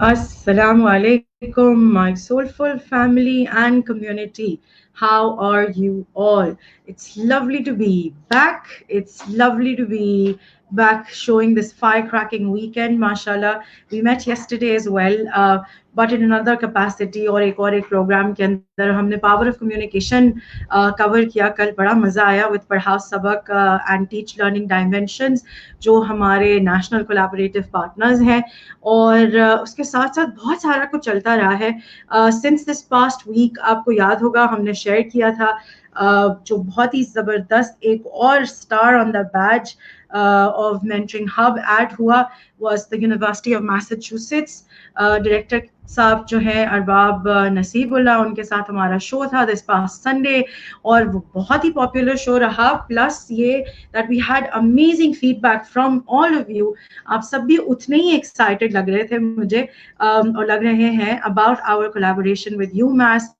Assalamu alaikum, my soulful family and community. How are you all? It's lovely to be back. It's lovely to be back showing this firecracking weekend. Mashallah, we met yesterday as well, but in another capacity और एक program के अंदर हमने power of communication cover किया. कल बड़ा मजा आया with पढ़ाओ सबक and teach learning dimensions जो हमारे national collaborative partners हैं और उसके साथ साथ बहुत सारा कुछ चलता रहा है सिंस दिस पास्ट वीक. आपको याद होगा हमने शेयर किया था जो बहुत ही ज़बरदस्त एक और star on the badge of mentoring hub add हुआ was the university of Massachusetts. Director साहब जो हैं अरबाब नसीबुल्लाह, उनके साथ हमारा शो था दिस पास्ट संडे और वो बहुत ही पॉपुलर शो रहा. प्लस ये that we had amazing feedback from all of you. आप सब भी उतने ही एक्साइटेड लग रहे थे मुझे और लग रहे हैं about our collaboration with UMass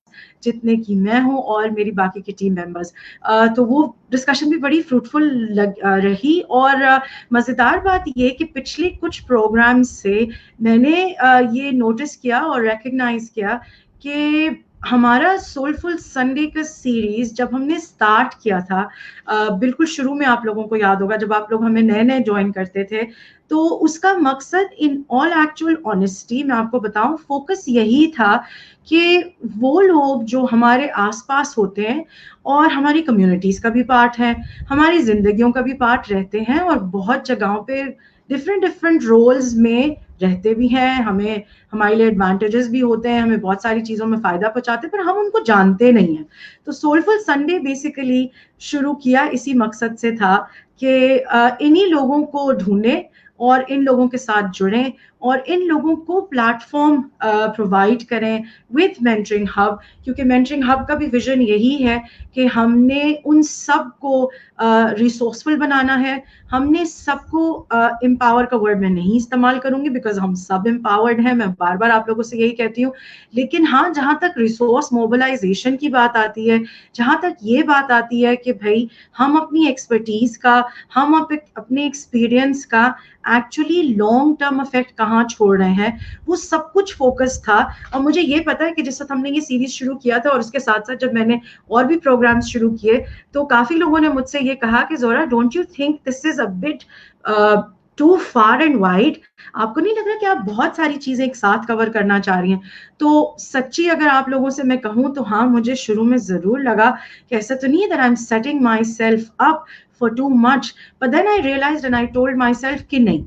जितने की मैं हूँ और मेरी बाकी की टीम मेंबर्स. तो वो डिस्कशन भी बड़ी फ्रूटफुल रही और मज़ेदार बात ये कि पिछले कुछ प्रोग्राम से मैंने ये नोटिस किया और रिकग्नाइज किया कि हमारा सोलफुल संडे का सीरीज जब हमने स्टार्ट किया था, बिल्कुल शुरू में आप लोगों को याद होगा जब आप लोग हमें नए नए ज्वाइन करते थे, तो उसका मकसद इन ऑल एक्चुअल ऑनेस्टी मैं आपको बताऊं फोकस यही था कि वो लोग जो हमारे आसपास होते हैं और हमारी कम्युनिटीज का भी पार्ट है, हमारी जिंदगियों का भी पार्ट रहते हैं और बहुत जगहों पे डिफरेंट डिफरेंट रोल्स में रहते भी हैं, हमें हमारे लिए एडवांटेजेस भी होते हैं, हमें बहुत सारी चीज़ों में फ़ायदा पहुंचाते हैं पर हम उनको जानते नहीं हैं. तो सोलफुल संडे बेसिकली शुरू किया इसी मकसद से था कि इन्हीं लोगों को ढूंढें और इन लोगों के साथ जुड़ें और इन लोगों को प्लेटफॉर्म प्रोवाइड करें विद मेंटरिंग हब, क्योंकि मेंटरिंग हब का भी विजन यही है कि हमने उन सब को रिसोर्सफुल बनाना है. हमने सबको एम्पावर का वर्ड मैं नहीं इस्तेमाल करूंगी बिकॉज हम सब एम्पावर्ड हैं, मैं बार बार आप लोगों से यही कहती हूँ. लेकिन हाँ, जहाँ तक रिसोर्स मोबिलाइजेशन की बात आती है, जहाँ तक ये बात आती है कि भाई हम अपनी एक्सपर्टीज का, हम अपने एक्सपीरियंस का एक्चुअली लॉन्ग टर्म इफेक्ट कहाँ छोड़ रहे हैं, वो सब कुछ फोकस था. और मुझे ये पता है कि जिस वक्त हमने ये सीरीज शुरू किया था और उसके साथ साथ जब मैंने और भी प्रोग्राम्स शुरू किए तो काफी लोगों ने मुझसे ये कहा कि Zohra, don't you think this is a bit too far and wide? आपको नहीं लग रहा कि आप बहुत सारी चीजें एक साथ कवर करना चाह रही हैं? तो सच्ची अगर आप लोगों से मैं कहूँ तो हाँ, मुझे शुरू में जरूर लगा कि ऐसा तो नहीं है that I am setting myself up for too much, but then I realized and I told myself कि नहीं,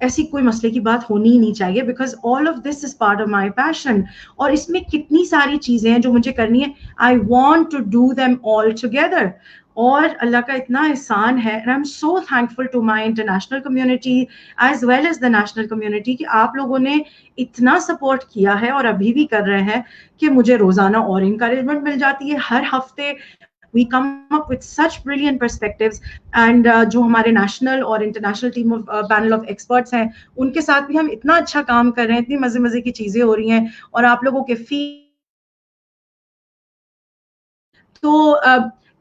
ऐसी कोई मसले की बात होनी ही नहीं चाहिए because all of this is part of my passion और इसमें कितनी सारी चीजें हैं जो मुझे करनी है. I want to do them all together और अल्लाह का इतना एहसान है and I am so thankful to my international community as well as the national community कि आप लोगों ने इतना सपोर्ट किया है और अभी भी कर रहे हैं कि मुझे रोजाना और इंकरेजमेंट मिल जाती है. हर हफ्ते we come up with such brilliant perspectives and जो हमारे national और international team of panel of experts हैं उनके साथ भी हम इतना अच्छा काम कर रहे हैं, इतनी मजे मजे की चीजें हो रही हैं और आप लोगों के तो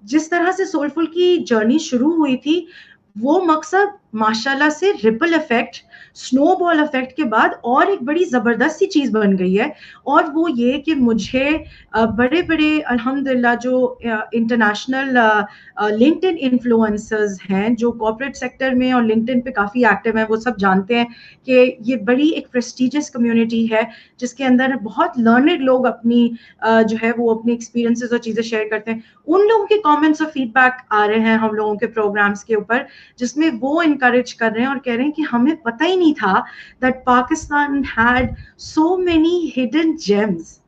जिस तरह से सोलफुल की जर्नी शुरू हुई थी वो मकसद माशाल्लाह से रिपल इफेक्ट, स्नोबॉल इफेक्ट के बाद और एक बड़ी जबरदस्त सी चीज बन गई है और वो ये कि मुझे बड़े बड़े अल्हम्दुलिल्लाह जो इंटरनेशनल लिंक्डइन इन्फ्लुएंसर्स हैं जो कॉर्पोरेट सेक्टर में और लिंक्डइन पे काफ़ी एक्टिव हैं, वो सब जानते हैं कि ये बड़ी एक प्रेस्टिजियस कम्युनिटी है जिसके अंदर बहुत लर्नड लोग अपनी जो है वो अपनी एक्सपीरियंसेस और चीज़ें शेयर करते हैं. उन लोगों के कमेंट्स और फीडबैक आ रहे हैं हम लोगों के प्रोग्राम्स के ऊपर जिसमें वो इनकरेज कर रहे हैं और कह रहे हैं कि हमें पता ही नहीं था that Pakistan had so many hidden gems.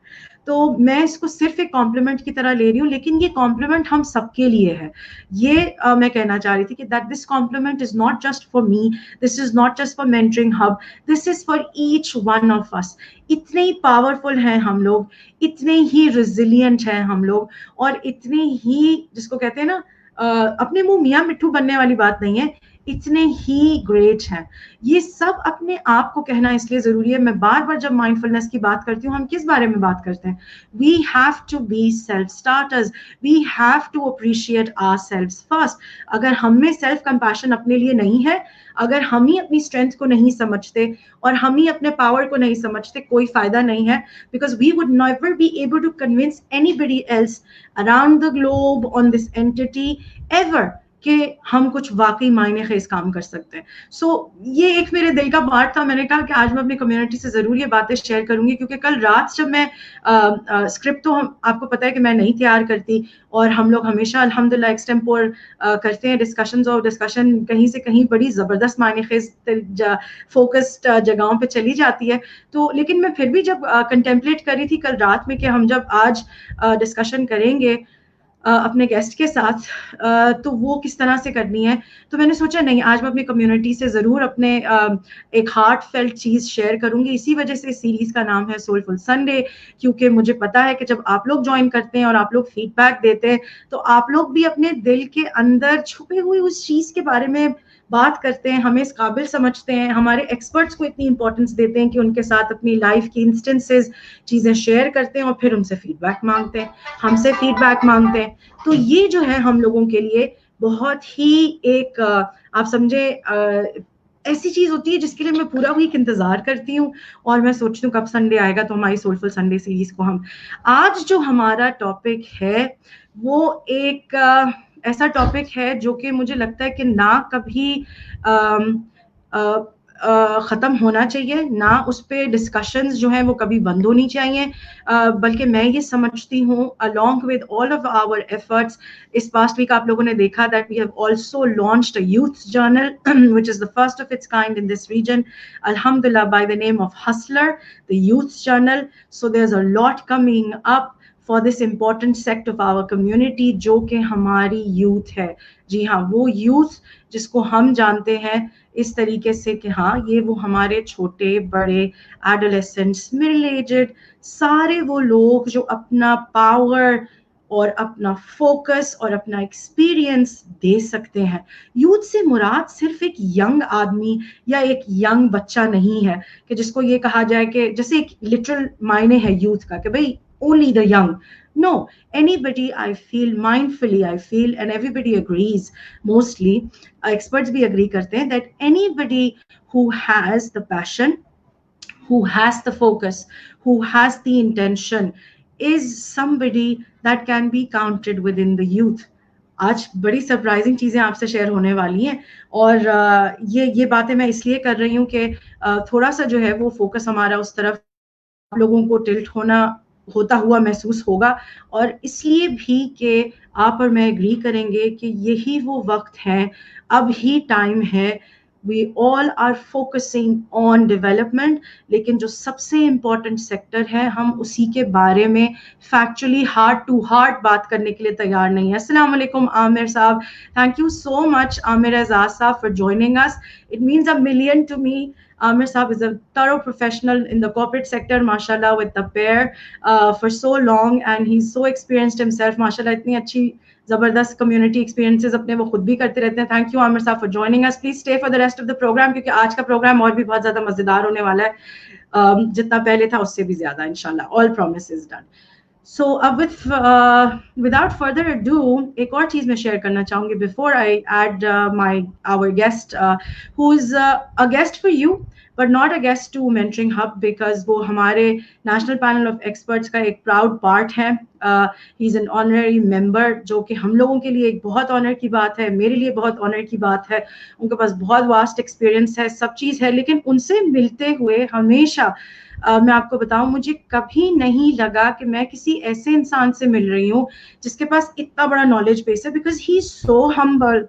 तो मैं इसको सिर्फ एक कॉम्प्लीमेंट की तरह ले रही हूँ लेकिन ये कॉम्प्लीमेंट हम सबके लिए है. ये मैं कहना चाह रही थी कि that this complement is not just for me, this is not just for mentoring hub, this is for each one of us. इतने ही पावरफुल हैं हम लोग, इतने ही रिजिलियंट हैं हम लोग और इतने ही जिसको कहते हैं ना अपने मुंह मियाँ मिट्ठू बनने वाली बात नहीं है, इतने ही ग्रेट हैं। ये सब अपने आप को कहना इसलिए ज़रूरी है। मैं बार बार जब माइंडफुलनेस की बात करती हूँ, हम किस बारे में बात करते हैं? We have to be self starters, we have to appreciate ourselves first. अगर हम में सेल्फ कंपैशन अपने लिए नहीं है, अगर हम ही अपनी स्ट्रेंथ को नहीं समझते और हम ही अपने पावर को नहीं समझते, कोई फायदा नहीं है। Because we would never be able to convince anybody else around the globe on this entity ever कि हम कुछ वाकई मायने खेज काम कर सकते हैं। सो ये एक मेरे दिल का बात था। मैंने कहा कि आज मैं अपनी कम्युनिटी से ज़रूर ये बातें शेयर करूंगी, क्योंकि कल रात जब मैं स्क्रिप्ट तो आपको पता है कि मैं नहीं तैयार करती, और हम लोग हमेशा अल्हम्दुलिल्लाह एक्सटेम्पोर करते हैं डिस्कशंस, और डिस्कशन कहीं से कहीं बड़ी ज़बरदस्त मायने खेज फोकस्ड जगहों पे चली जाती है। तो लेकिन मैं फिर भी जब कंटेम्पलेट करी थी कल रात में कि हम जब आज डिस्कशन करेंगे अपने गेस्ट के साथ, तो वो किस तरह से करनी है, तो मैंने सोचा नहीं, आज मैं अपनी कम्युनिटी से ज़रूर अपने एक हार्ट फेल्ट चीज़ शेयर करूंगी। इसी वजह से सीरीज़ का नाम है सोलफुल संडे, क्योंकि मुझे पता है कि जब आप लोग ज्वाइन करते हैं और आप लोग फीडबैक देते हैं, तो आप लोग भी अपने दिल के अंदर छुपे हुई उस चीज़ के बारे में बात करते हैं, हमें इस काबिल समझते हैं, हमारे एक्सपर्ट्स को इतनी इंपॉर्टेंस देते हैं कि उनके साथ अपनी लाइफ की इंस्टेंसेस चीज़ें शेयर करते हैं, और फिर उनसे फीडबैक मांगते हैं, हमसे फीडबैक मांगते हैं। तो ये जो है हम लोगों के लिए बहुत ही एक आप समझे ऐसी चीज होती है जिसके लिए मैं पूरा वीक इंतजार करती हूँ, और मैं सोचती हूँ कब संडे आएगा तो हमारी सोलफुल संडे सीरीज को हम आज जो हमारा टॉपिक है वो एक ऐसा टॉपिक है जो कि मुझे लगता है कि ना कभी ख़त्म होना चाहिए, ना उस पर डिस्कशंस जो हैं वो कभी बंद होनी चाहिए, बल्कि मैं ये समझती हूँ along with all of our efforts, इस past week आप लोगों ने देखा that we have also launched a youth journal which is the first of its kind in this region, alhamdulillah, by the name of Hustler, the youth journal. So there's a lot coming up for this important sect of our community जो कि हमारी youth है। जी हाँ, वो youth जिसको हम जानते हैं इस तरीके से कि हाँ, ये वो हमारे छोटे बड़े एडोलेसेंट्स, मिडिल एजेड, सारे वो लोग जो अपना पावर और अपना फोकस और अपना एक्सपीरियंस दे सकते हैं। यूथ से मुराद सिर्फ एक यंग आदमी या एक यंग बच्चा नहीं है कि जिसको ये कहा जाए कि जैसे एक लिटरल मायने है यूथ का कि भाई only the young. No, anybody, I feel mindfully, I feel, and everybody agrees, mostly experts भी agree करते हैं that anybody who has the passion, who has the focus, who has the intention is somebody that can be counted within the youth. आज बड़ी surprising चीज़ें आपसे share होने वाली हैं, और ये बातें मैं इसलिए कर रही हूँ कि थोड़ा सा जो है वो फोकस हमारा उस तरफ लोगों को टिल्ट होता हुआ महसूस होगा, और इसलिए भी कि आप और मैं एग्री करेंगे कि यही वो वक्त है, अब ही टाइम है। We all are focusing on development, लेकिन जो सबसे इम्पोर्टेंट सेक्टर है हम उसी के बारे में फैक्चुअली हार्ट टू हार्ट बात करने के लिए तैयार नहीं है। अस्सलाम वालेकुम आमिर साहब, thank you so much Aamir Ejaz साहब for joining us. It means a million to me. Amir Saab is a thorough professional in the corporate sector, mashallah, with the pair for so long, and he's so experienced himself, mashallah. इतनी अच्छी ज़बरदस्त community experiences अपने वो खुद भी करते रहते हैं। थैंक यू आमिर साहब for joining us. Please stay for the rest of the programme, क्योंकि आज का प्रोग्राम और भी बहुत ज़्यादा मज़ेदार होने वाला है, जितना पहले था उससे भी ज़्यादा इंशाल्लाह। All promise is done. So अब विदाउट फर्दर अडू एक और चीज़ मैं शेयर करना चाहूँगी before I add my our guest who is a guest for you but not a guest to mentoring hub, because वो हमारे नेशनल पैनल ऑफ एक्सपर्ट्स का एक प्राउड पार्ट है। He is an honorary member, जो कि हम लोगों के लिए एक बहुत ऑनर की बात है, मेरे लिए बहुत ऑनर की बात है। उनके पास बहुत वास्ट एक्सपीरियंस है, सब चीज़ है, लेकिन उनसे मिलते हुए हमेशा मैं आपको बताऊं, मुझे कभी नहीं लगा कि मैं किसी ऐसे इंसान से मिल रही हूँ जिसके पास इतना बड़ा नॉलेज बेस है, because he is so humble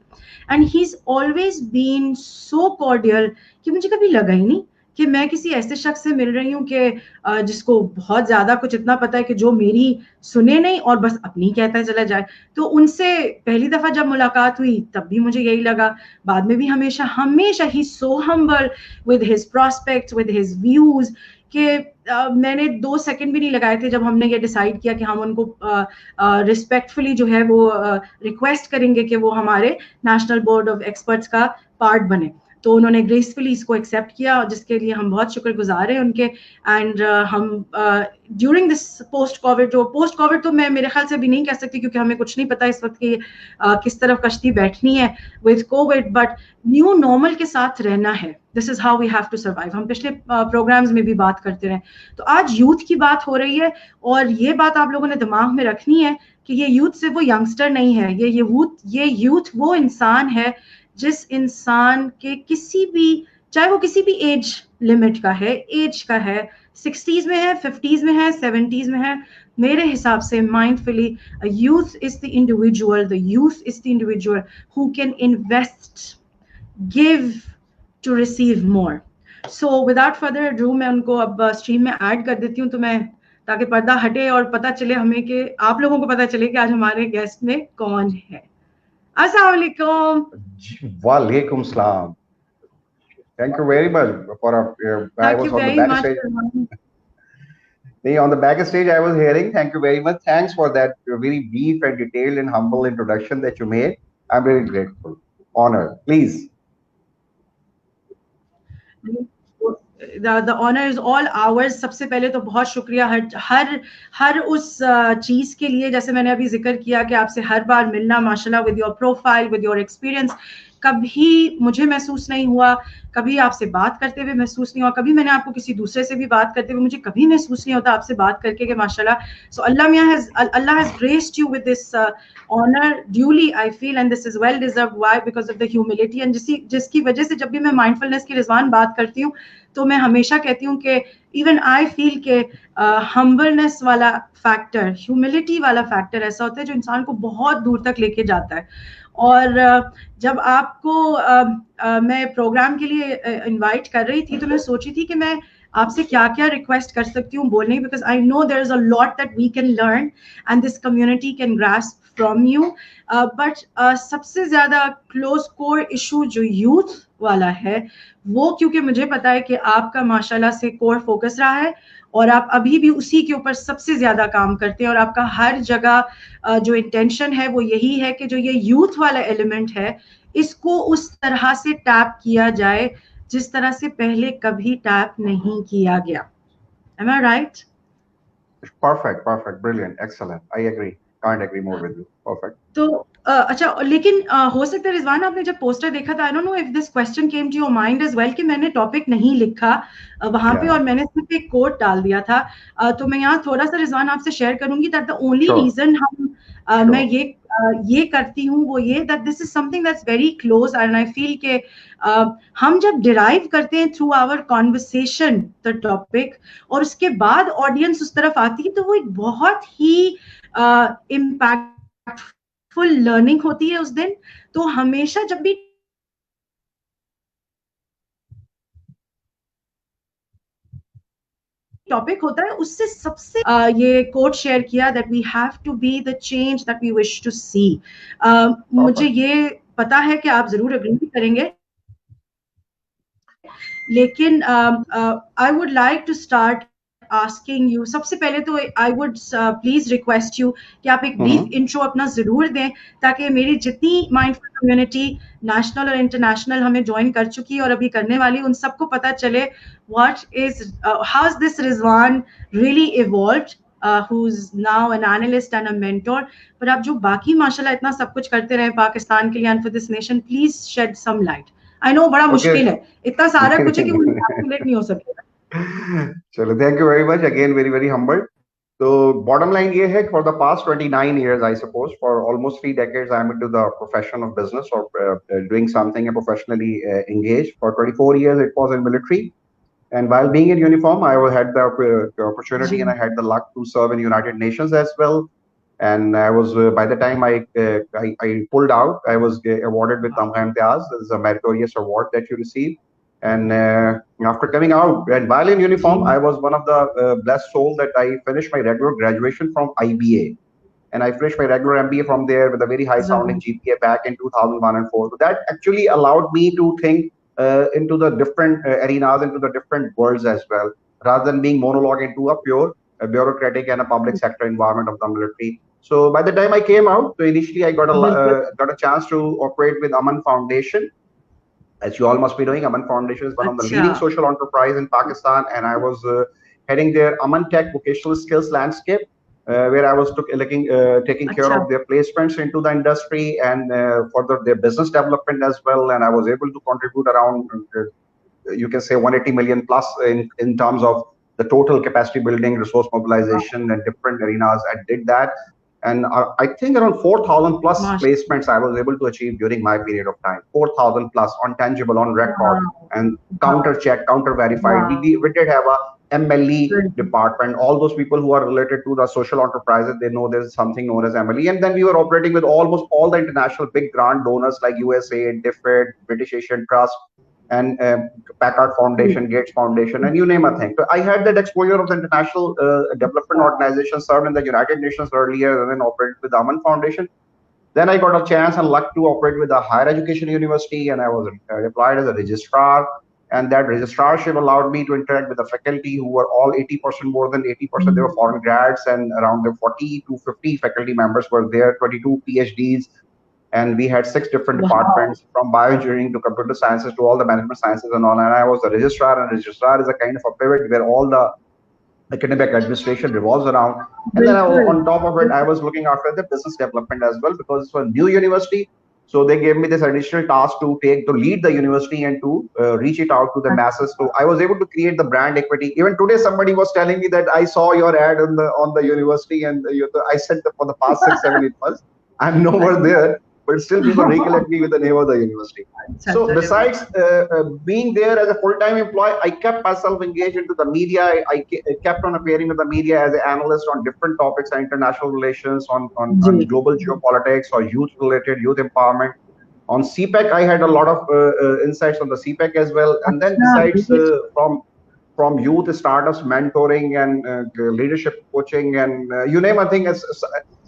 and he is always been so cordial कि मुझे कभी लगा ही नहीं कि मैं किसी ऐसे शख्स से मिल रही हूँ कि जिसको बहुत ज्यादा कुछ इतना पता है कि जो मेरी सुने नहीं और बस अपनी कहता चला जाए। तो उनसे पहली दफा जब मुलाकात हुई तब भी मुझे यही लगा, बाद में भी हमेशा हमेशा ही so humble with his prospects, with his views, कि मैंने 2 सेकंड भी नहीं लगाए थे जब हमने ये डिसाइड किया कि हम उनको रिस्पेक्टफुली जो है वो रिक्वेस्ट करेंगे कि वो हमारे नेशनल बोर्ड ऑफ एक्सपर्ट्स का पार्ट बने। तो उन्होंने ग्रेसफुली इसको एक्सेप्ट किया, जिसके लिए हम बहुत शुक्रगुजार हैं उनके। एंड हम ड्यूरिंग दिस पोस्ट कोविड, जो पोस्ट कोविड तो मैं मेरे ख्याल से भी नहीं कह सकती क्योंकि हमें कुछ नहीं पता इस वक्त की किस तरफ कश्ती बैठनी है with Covid, but new normal के साथ रहना है। This is how we have to survive. हम पिछले प्रोग्राम्स में भी बात करते रहे। तो आज यूथ की बात हो रही है और ये बात आप लोगों ने दिमाग में रखनी है कि ये यूथ सिर्फ वो यंगस्टर नहीं है, ये यूथ वो इंसान है जिस इंसान के किसी भी, चाहे वो किसी भी एज लिमिट का है, एज का है, 60s में है, 50s में है, 70s में है, मेरे हिसाब से mindfully youth is the individual, the youth is the individual who can invest, give to receive more. So without further ado मैं उनको अब स्ट्रीम में ऐड कर देती हूँ, तो मैं ताकि पर्दा हटे और पता चले हमें कि आप लोगों को पता चले कि आज हमारे गेस्ट में कौन है। अस्सलाम वालेकुम। Walaikum salam. Thank you very much for I Thank was you on the very much. backstage. On the backstage, I was hearing. Thank you very much. Thanks for that very brief and detailed and humble introduction that you made. I'm very grateful. Honored. Please. The honor is all ours। सबसे पहले तो बहुत शुक्रिया हर उस चीज के लिए, जैसे मैंने अभी जिक्र किया कि आपसे हर बार मिलना, माशाल्लाह, with your profile, with your experience, कभी मुझे महसूस नहीं हुआ, कभी आपसे बात करते हुए महसूस नहीं हुआ, कभी मैंने आपको किसी दूसरे से भी बात करते हुए मुझे कभी महसूस नहीं होता आपसे बात करके कि माशाल्लाह। So Allah has graced you with this honour duly I feel, and this is well deserved. Why? Because of the humility, and जिसकी वजह से जब भी मैं माइंडफुलनेस की रिजवान बात करती हूँ तो मैं हमेशा कहती हूँ कि इवन आई फील के हम्बलनेस वाला फैक्टर, ह्यूमिलिटी वाला फैक्टर ऐसा होता है जो इंसान को बहुत दूर तक लेके जाता है। और जब आपको मैं प्रोग्राम के लिए इनवाइट कर रही थी तो मैं सोची थी कि मैं आपसे क्या क्या रिक्वेस्ट कर सकती हूँ बोलने की, because I know there is a lot that we can learn and this community can grasp from you. But सबसे ज्यादा क्लोज कोर इशू जो यूथ वाला है वो, क्योंकि मुझे पता है कि आपका माशाल्लाह से कोर फोकस रहा है और आप अभी भी उसी के ऊपर सबसे ज्यादा काम करते हैं, और आपका हर जगह जो इंटेंशन है वो यही है कि जो ये यूथ वाला एलिमेंट है इसको उस तरह से टैप किया जाए जिस तरह से पहले कभी टैप नहीं किया गया। Am I right? Perfect. Perfect. Brilliant. Excellent. I agree. Can't agree more with you. Perfect. तो अच्छा, लेकिन हो सकता है रिजवान आपने जब पोस्टर देखा था, I don't know if this question came to your mind as well, कि मैंने टॉपिक नहीं लिखा वहां पे और मैंने सिर्फ एक कोट डाल दिया था। तो मैं यहाँ थोड़ा सा रिजवान आपसे शेयर करूंगी दैट द ओनली रीजन मैं ये करती हूँ वो ये that this is something that's very close, and I feel के हम जब डिराइव करते हैं through our conversation the topic और उसके बाद ऑडियंस उस तरफ आती है, तो वो एक बहुत ही इम्पैक्ट फुल लर्निंग होती है उस दिन। तो हमेशा जब भी टॉपिक होता है उससे सबसे ये कोट शेयर किया that we have to be the change that we wish to see. मुझे ये पता है कि आप जरूर अग्री करेंगे, लेकिन I would like to start asking you. सबसे पहले तो I would please request you कि आप एक ब्रीफ इंट्रो अपना जरूर दें ताकि मेरी जितनी माइंडफुल कम्युनिटी नेशनल और इंटरनेशनल हमें ज्वाइन कर चुकी है और अभी करने वाली, उन सबको पता चले what is how is this Rizwan really evolved, who's now an analyst and a mentor। पर आप जो बाकी माशाल्लाह इतना सब कुछ करते रहे पाकिस्तान के लिए and for this nation, please shed some light. I know बड़ा मुश्किल है, इतना सारा कुछ है कि वो कैलकुलेट नहीं हो सकेगा। चलो, thank you very much again, very very humble. So bottom line ये है, for the past 29 years, I suppose, for almost 3 decades, I'm into the profession of business or doing something and professionally engaged. For 24 years, it was in military. And while being in uniform, I had the opportunity and I had the luck to serve in United Nations as well. And I was, by the time I pulled out, I was awarded with Tamgha Imtiaz. This is a meritorious award that you receive. And after coming out, and while in uniform, I was one of the blessed soul that I finished my regular graduation from IBA. And I finished my regular MBA from there with a very high sounding GPA back in 2001 and 4. So that actually allowed me to think into the different arenas, into the different worlds as well. rather than being monologue into a pure bureaucratic and a public sector environment of the military. So by the time I came out, so initially I बिल्कुल. got a chance to operate with Aman Foundation. As you all must be knowing, Aman Foundation is one of the अच्छा. leading social enterprise in Pakistan, and I was heading their Aman Tech Vocational Skills Landscape, where I was taking care अच्छा. of their placements into the industry and further their business development as well. And I was able to contribute around, you can say, 180 million plus in terms of the total capacity building, resource mobilization, and different arenas. I did that, and I think around 4,000 plus mash. placements I was able to achieve during my period of time. 4,000 plus on tangible, on record, Wow. and Wow. counter check, counter verified. Wow. We did have a MLE बिल्कुल. department. All those people who are related to the social enterprises, they know there's something known as MLE. And then we were operating with almost all the international big grant donors like USA, DFID, British Asian Trust, and Packard Foundation, Gates Foundation, and you name a thing. So I had that exposure of the international development organization, served in the United Nations earlier, and then operated with the Aman Foundation. Then I got a chance and luck to operate with a higher education university, and I was applied as a registrar. And that registrarship allowed me to interact with the faculty who were all 80%, more than 80%. They were foreign grads, and around the 40 to 50 faculty members were there, 22 PhDs, and we had six different Wow. departments from bioengineering to computer sciences to all the management sciences and all. And I was the registrar, and registrar is a kind of a pivot where all the academic administration revolves around. And then बिल्कुल. on top of it, I was looking after the business development as well because it's a new university. So they gave me this additional task to lead the university and to reach it out to the masses. So I was able to create the brand equity. Even today, somebody was telling me that I saw your ad on the university, and I said that for the past 6, 7, 8 months, I'm nowhere there, but still people recollect me with the name of the university. अच्छा. So अरे वाह. besides being there as a full-time employee, I kept myself engaged into the media. I kept on appearing with the media as an analyst on different topics, on international relations, on G. global geopolitics, or youth-related, youth empowerment. On CPEC, I had a lot of insights on the CPEC as well. And then अच्छा. besides great. from youth startups, mentoring, and leadership coaching, and you name a thing,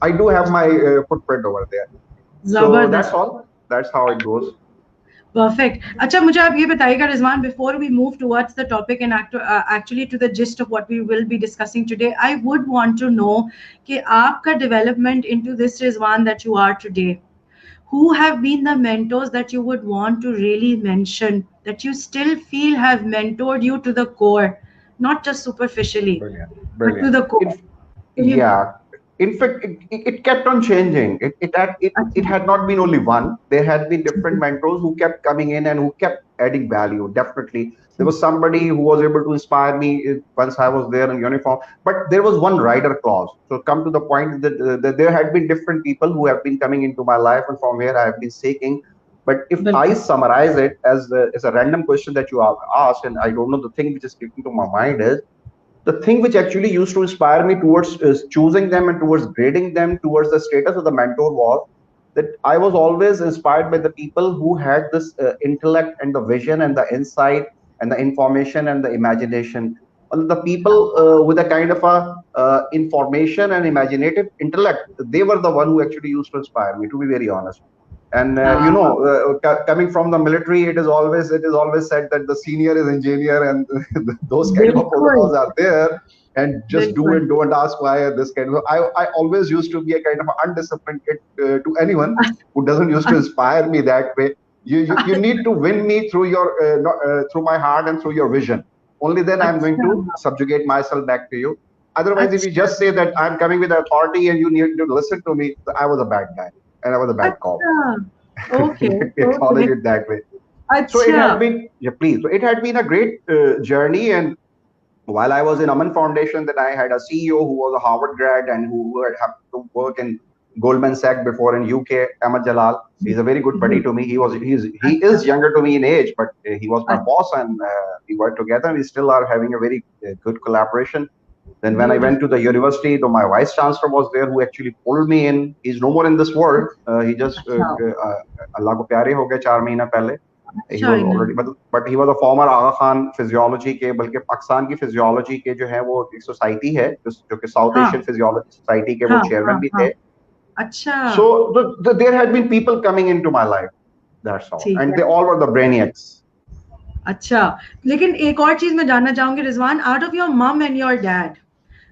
I do have my footprint over there. So that's जबरदस्त. all. That's how it goes. Perfect. अच्छा, मुझे आप ये बताइएगा Rizwan, before we move towards the topic and actually to the gist of what we will be discussing today, I would want to know कि आपका development into this Rizwan that you are today, who have been the mentors that you would want to really mention that you still feel have mentored you to the core, not just superficially, Brilliant, but to brilliant. the core? Can you? Yeah. In fact, it kept on changing. It अच्छा. had not been only one. There had been different mentors who kept coming in and who kept adding value. Definitely, there was somebody who was able to inspire me once I was there in uniform. But there was one rider clause. So come to the point that there had been different people who have been coming into my life and from where I have been seeking. But if I बिल्कुल. summarize it as a random question that you have asked, and I don't know, the thing which is sticking to my mind is the thing which actually used to inspire me towards choosing them and towards grading them towards the status of the mentor was that I was always inspired by the people who had this intellect and the vision and the insight and the information and the imagination. And the people with a kind of a information and imaginative intellect, they were the one who actually used to inspire me, to be very honest. And हाँ. coming from the military, it is always said that the senior is engineer, and those kind of बिल्कुल. protocols are there. And just do बिल्कुल. and don't ask why this kind of. I always used to be a kind of undisciplined kid to anyone who doesn't used to inspire me that way. You need to win me through your through my heart and through your vision. Only then I'm going अच्छा. to subjugate myself back to you. Otherwise, if you अच्छा. just say that I'm coming with authority and you need to listen to me, I was a bad guy and I was a bad cop. अच्छा. Okay. Let me Okay. acknowledge it that way. So it अच्छा. had been, yeah, please. So it had been a great journey. And while I was in Aman Foundation, that I had a CEO who was a Harvard grad and who had happened to work in Goldman Sachs before in UK, Ahmad Jalal. He's a very good buddy ji. to me. He अच्छा. is younger to me in age, but he was my अच्छा. boss, and we worked together. We still are having a very good collaboration. Then when I went to Beautiful. the university, though my vice chancellor was there, who actually pulled me in. He's no more in this world. He just अच्छा. Allah ko pyare ho gaye 4 mahina pehle. He अच्छा. was already, but he was a former Aga Khan physiology के बल्कि पाकिस्तान की physiology के जो है वो एक society है जो कि South हाँ. Asian Physiology Society के वो हाँ. chairman हाँ. भी हाँ. थे. अच्छा. So there had been people coming into my life. That's all, ठीक and है. they all were the brainiacs. अच्छा, लेकिन एक और चीज मैं जानना चाहूंगी रिजवान, आउट ऑफ योर मम एंड योर डैड,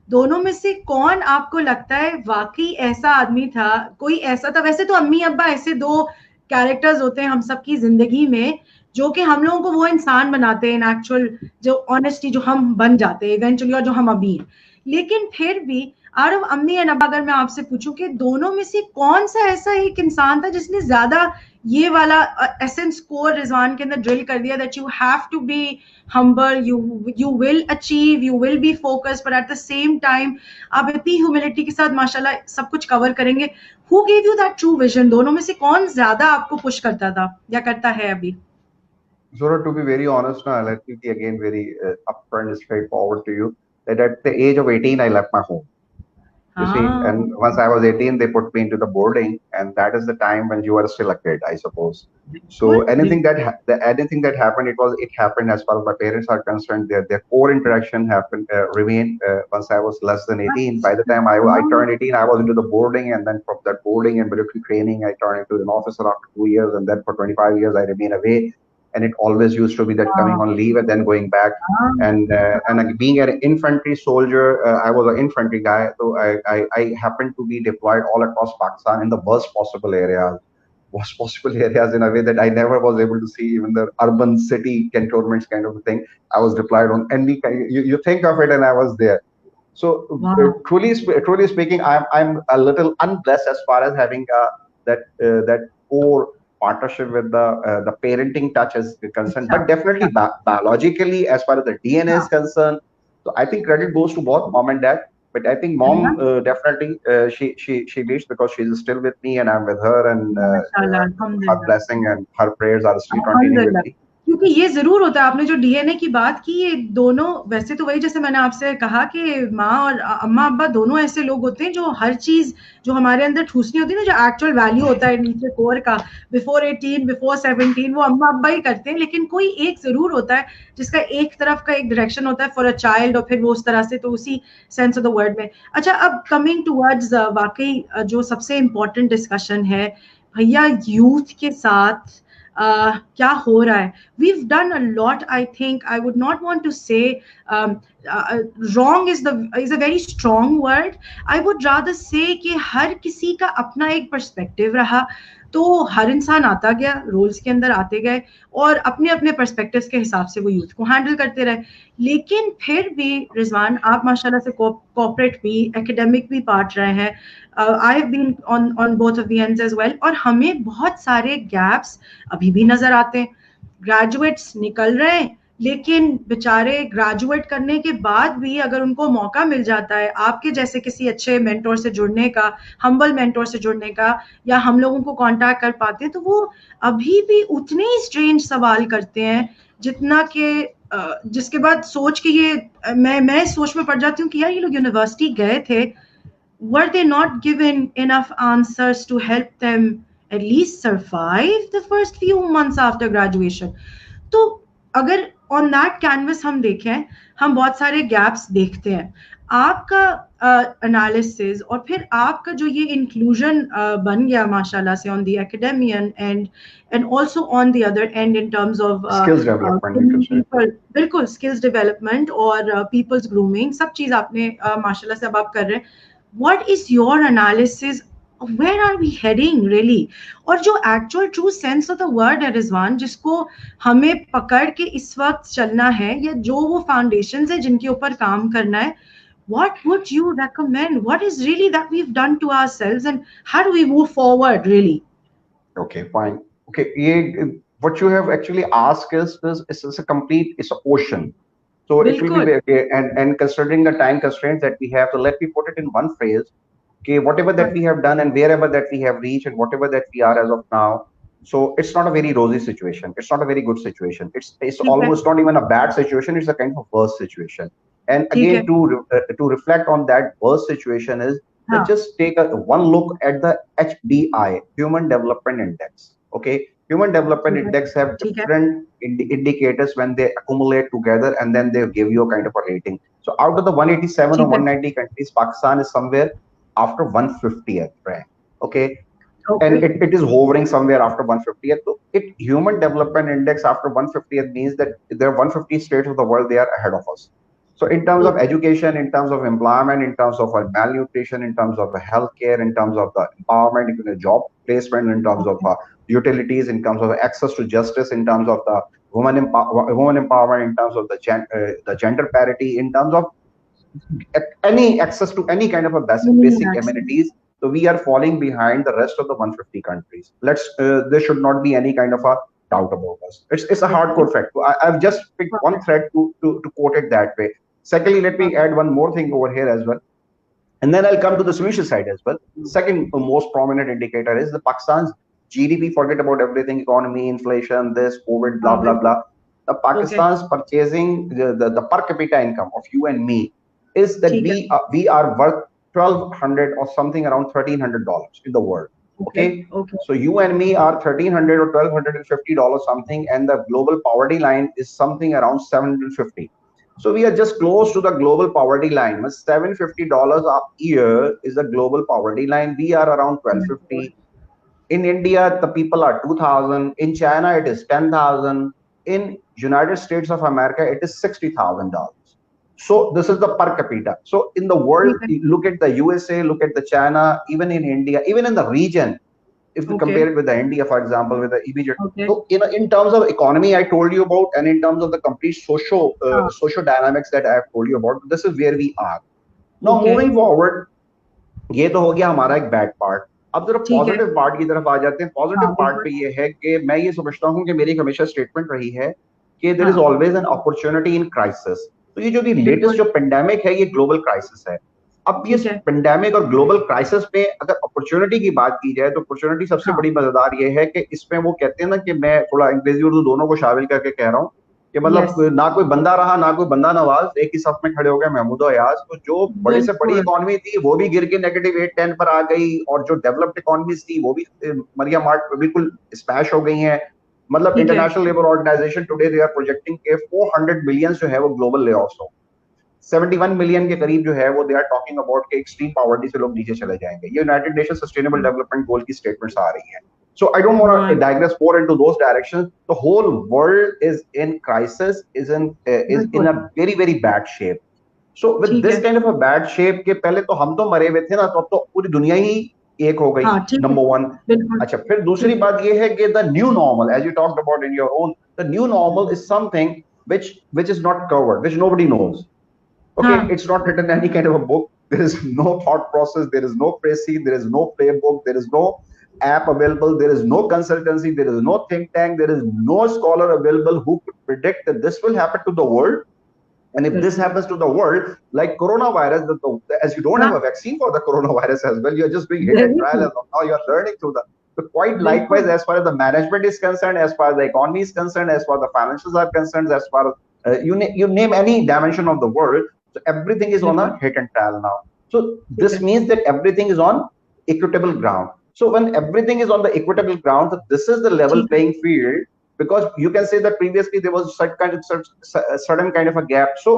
दोनों में से कौन आपको लगता है वाकई ऐसा आदमी था, कोई ऐसा था? वैसे तो अम्मी अब्बा ऐसे दो कैरेक्टर्स होते हैं हम सबकी जिंदगी में, जो कि हम लोगों को वो इंसान बनाते हैं इन एक्चुअल, जो ऑनेस्टी जो हम बन जाते हैं इवेंचुअली और जो हम अभी हैं। लेकिन फिर भी आउट ऑफ अम्मी एंड अब्बा, अगर मैं आपसे पूछूं कि दोनों में से कौन सा ऐसा एक इंसान था जिसने ज्यादा ये वाला एसेंस कोर रिजवान के अंदर ड्रिल कर दिया, that you have to be humble, you will achieve, you will be focused, but at the same time आप इतनी ह्यूमिलिटी के साथ माशाल्लाह सब कुछ कवर करेंगे? Who gave you that true vision? दोनों में से कौन ज्यादा आपको पुश करता था या करता है अभी? Zora, to be very honest now, let me be again very upfront and straightforward to you that at the age of 18, I left my home. You see, हाँ, and once I was 18, they put me into the boarding, and that is the time when you are still a kid, I suppose. So बिल्कुल बिल्कुल। anything that happened, it happened as far as my parents are concerned. Their core interaction happened remained once I was less than 18. By the अच्छा, time I turned 18, I was into the boarding, and then from that boarding and military training, I turned into an officer after 2 years, and then for 25 years I remain away. And it always used to be that coming हाँ, on leave and then going back हाँ, and being an infantry soldier, I was an infantry guy, so I happened to be deployed all across Pakistan in the worst possible areas in a way that I never was able to see even the urban city cantonments kind of a thing. I was deployed on, and you think of it, and I was there. So wow, truly speaking, I'm a little unblessed as far as having that core partnership with the parenting touch is concerned, अच्छा, but definitely अच्छा, biologically as far as the DNA अच्छा, is concerned. So I think credit goes to both mom and dad. But I think है ना? mom definitely she leads because she's still with me and I'm with her, and माशाल्लाह, her अल्हम्दुलिल्लाह। blessing and her prayers are still continuing with अल्हम्दुलिल्लाह। me. क्योंकि ये ज़रूर होता है, आपने जो डीएनए की बात की, ये दोनों वैसे तो वही जैसे मैंने आपसे कहा कि माँ और अम्मा-अब्बा दोनों ऐसे लोग होते हैं जो हर चीज़ जो हमारे अंदर ठूसनी होती है ना, जो एक्चुअल वैल्यू होता है नीचे कोर का, बिफोर 18, बिफोर 17, वो अम्मा-अब्बा ही करते हैं। लेकिन कोई एक ज़रूर होता है जिसका एक तरफ का एक डायरेक्शन होता है फॉर अ चाइल्ड, और फिर वो उस तरह से, तो उसी सेंस ऑफ द वर्ड में। अच्छा, अब कमिंग टुवर्ड्स वाक़ई जो सबसे इम्पोर्टेंट डिस्कशन है, भैया यूथ के साथ क्या हो रहा है? We've done a lot, I think. I would not want to say um, wrong is a very strong word. I would rather say कि हर किसी का अपना एक पर्सपेक्टिव रहा, तो हर इंसान आता गया, रोल्स के अंदर आते गए, और अपने अपने पर्सपेक्टिव्स के हिसाब से वो यूथ को हैंडल करते रहे। लेकिन फिर भी रिजवान, आप माशाल्लाह से कॉर्पोरेट भी, एकेडमिक भी पार्ट रहे हैं, I have been on both of the ends as well, और हमें बहुत सारे गैप्स अभी भी नजर आते हैं। ग्रेजुएट्स निकल रहे हैं, लेकिन बेचारे ग्रेजुएट करने के बाद भी अगर उनको मौका मिल जाता है आपके जैसे किसी अच्छे मेंटोर से जुड़ने का, हम्बल मेंटोर से जुड़ने का, या हम लोगों को कांटेक्ट कर पाते हैं, तो वो अभी भी उतने ही स्ट्रेंज सवाल करते हैं जितना कि जिसके बाद सोच के ये मैं इस सोच में पड़ जाती हूँ कि यार ये लोग यूनिवर्सिटी गए थे, were they not given enough answers to help them at least survive the first few months after graduation? तो अगर ऑन दैट कैनवस हम देखें, हम बहुत सारे गैप्स देखते हैं। आपका एनालिसिस और फिर आपका जो ये इंक्लूजन बन गया माशाल्लाह से on the academia end and also on the other end in terms of Skills development, you can say. People, बिल्कुल स्किल्स डेवलपमेंट और पीपल्स ग्रूमिंग, सब चीज आपने माशाल्लाह से अब आप कर रहे हैं। What is your analysis? Where are we heading really? और जो actual true sense of the word है रिजवान, जिसको हमें पकड़ के इस वक्त चलना है, या जो वो फाउंडेशन है जिनके ऊपर काम करना है, what would you recommend? What is really that we've done to ourselves, and how do we move forward really? Okay, fine. Okay, what you have actually asked is a complete, it's an ocean. So it will be बिल्कुल। okay, and considering the time constraints that we have, so let me put it in one phrase. Okay, whatever that we have done and wherever that we have reached and whatever that we are as of now, so it's not a very rosy situation. It's not a very good situation. It's ठीक है, almost not even a bad situation. It's a kind of worse situation. And ठीक again, है, to reflect on that worse situation is, let's हाँ, just take one look at the HDI, Human Development Index. Okay, Human Development ठीक है, Index have ठीक है, different indicators when they accumulate together, and then they give you a kind of a rating. So out of the 187 or ठीक है, 190 countries, Pakistan is somewhere after 150th rank. Okay, and Okay. it is hovering somewhere after 150th. So it human development index after 150th means that there are 150 states of the world, they are ahead of us. So in terms of Okay. education, in terms of employment, in terms of malnutrition, in terms of healthcare, in terms of the empowerment, in the job placement, in terms of Okay. utilities, in terms of access to justice, in terms of the woman empowerment, in terms of the gender parity, in terms of any access to any kind of a Any basic access. amenities. So we are falling behind the rest of the 150 countries. There should not be any kind of a doubt about us. It's a Okay. hardcore fact. I've just picked one Perfect. thread to quote it that way. Secondly, let me Perfect. add one more thing over here as well, and then I'll come to the solution side as well. Second most prominent indicator is the Pakistan's GDP. Forget about everything, economy, inflation, this, COVID, blah, blah, Perfect. blah. The Okay. Pakistan's purchasing, the per capita income of you and me is that ठीक है. we are worth 1,200 or something around $1,300 in the world. Okay. Okay. Okay. So you and me are 1,300 or $1,250 something, and the global poverty line is something around 750. So we are just close to the global poverty line. $750 a year is the global poverty line. We are around Oh my God. 1,250. In India, the people are 2,000. In China, it is 10,000. In United States of America, it is $60,000. So this is the per capita. So in the world, ठीक है. look at the USA, look at the China, even in India, even in the region, if we Okay. compare it with the India, for example, with the EBJ. Okay. So in terms of economy, I told you about, and in terms of the complete हाँ. social dynamics that I have told you about, this is where we are. Now Okay. moving forward, ये तो हो गया हमारा एक bad part. अब जरा ठीक है. पॉजिटिव पार्ट की तरफ आ जाते हैं. हाँ, पॉजिटिव पार्ट बिल्कुल. पे ये है कि मैं ये समझता हूँ कि मेरी एक हमेशा स्टेटमेंट रही है कि देयर इज हाँ, always an opportunity in crisis. तो ये जो भी लेटेस्ट बिल्कुल. जो पेंडेमिक है, ये ग्लोबल क्राइसिस है. अब ये ठीक है. पेंडेमिक और ग्लोबल क्राइसिस पे अगर अपॉर्चुनिटी की बात की जाए, तो अपॉर्चुनिटी सबसे हाँ. बड़ी मजेदार ये है कि इसमें वो कहते हैं ना, कि मैं थोड़ा अंग्रेजी उर्दू दोनों को शामिल करके कह रहा हूँ कि मतलब यस. ना कोई बंदा रहा ना कोई बंदा नवाज, एक ही सफ में खड़े हो गए महमूद और अयाज. तो जो बड़े से बड़ी बिल्कुल. इकोनॉमी थी वो भी गिर के -8-10 पर आ गई, और जो डेवलप्ड इकोनॉमीज थी वो भी मरिया मार्ट बिल्कुल स्मैश हो गई हैं. मतलब ठीक है. International labour organisation today they are projecting के 400 मिलियन जो है वो ग्लोबल ले ऑफ हो. 71 मिलियन के करीब जो है वो दे आर टॉकिंग अबाउट के एक्सट्रीम पॉवर्टी से लोग नीचे चले जाएंगे. ये United nation sustainable development goal की स्टेटमेंट्स आ रही है. So I don't want to my digress more into those directions. The whole world is in crisis, is in बिल्कुल. a very bad shape. So with ठीक this है. kind of a bad shape के पहले तो हम तो मरे हुए थे ना, तो अब तो पूरी दुनिया ही एक हो गई. हाँ, ठीक है. Number one. बिल्कुल. अच्छा, फिर दूसरी ठीक है. बात ये है कि the new normal, as you talked about in your own, the new normal is something which is not covered, which nobody knows. Okay, हाँ. it's not written in any kind of a book. There is no thought process. There is no précis. There is no playbook. There is no app available. There is no consultancy. There is no think tank. There is no scholar available who could predict that this will happen to the world. And if this बिल्कुल. happens to the world, like coronavirus, as you don't have हाँ, a vaccine for the coronavirus as well, you're just doing hit and very trial, true. and now you're learning through the. So quite likewise, बिल्कुल. as far as the management is concerned, as far as the economy is concerned, as far as the financials are concerned, as far as you name any dimension of the world, so everything is on a बिल्कुल. hit and trial now. So ठीक this है. means that everything is on equitable ground. So when everything is on the equitable ground, so this is the level ठीक है. playing field, because you can say that previously there was certain kind of a gap. So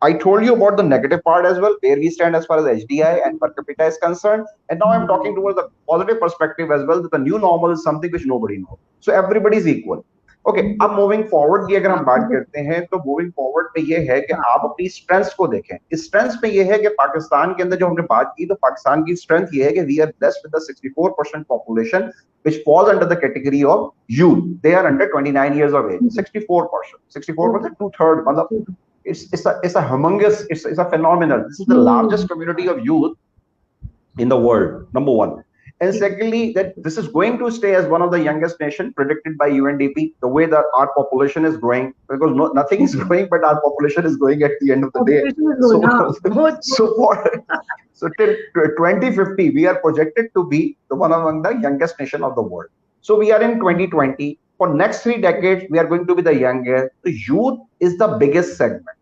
I told you about the negative part as well, where we stand as far as HDI and per capita is concerned. And now I'm talking towards the positive perspective as well, that the new normal is something which nobody knows. So everybody is equal. Okay, अब moving forward की अगर हम हाँ, बात बिल्कुल. करते हैं, तो मूविंग फॉरवर्ड पे ये है कि हाँ. आप अपनी स्ट्रेंथ्स को देखें. स्ट्रेंथ्स पे ये है कि पाकिस्तान के अंदर जो हमने बात की, तो पाकिस्तान की स्ट्रेंथ ये है कि we are blessed with the 64% population which falls under the category of youth. They are under 29 years of age. 64%. 64%, okay. two-third. It's a humongous, it's a phenomenal. This is the largest community of youth in the world, number one. And secondly, that this is going to stay as one of the youngest nation predicted by UNDP, the way that our population is growing, because nothing is growing, but our population is growing at the end of the day. Population is So, growing. हाँ, बहुत. so for so till 2050, we are projected to be the one among the youngest nation of the world. So we are in 2020. For next 3 decades, we are going to be the youngest. The youth is the biggest segment.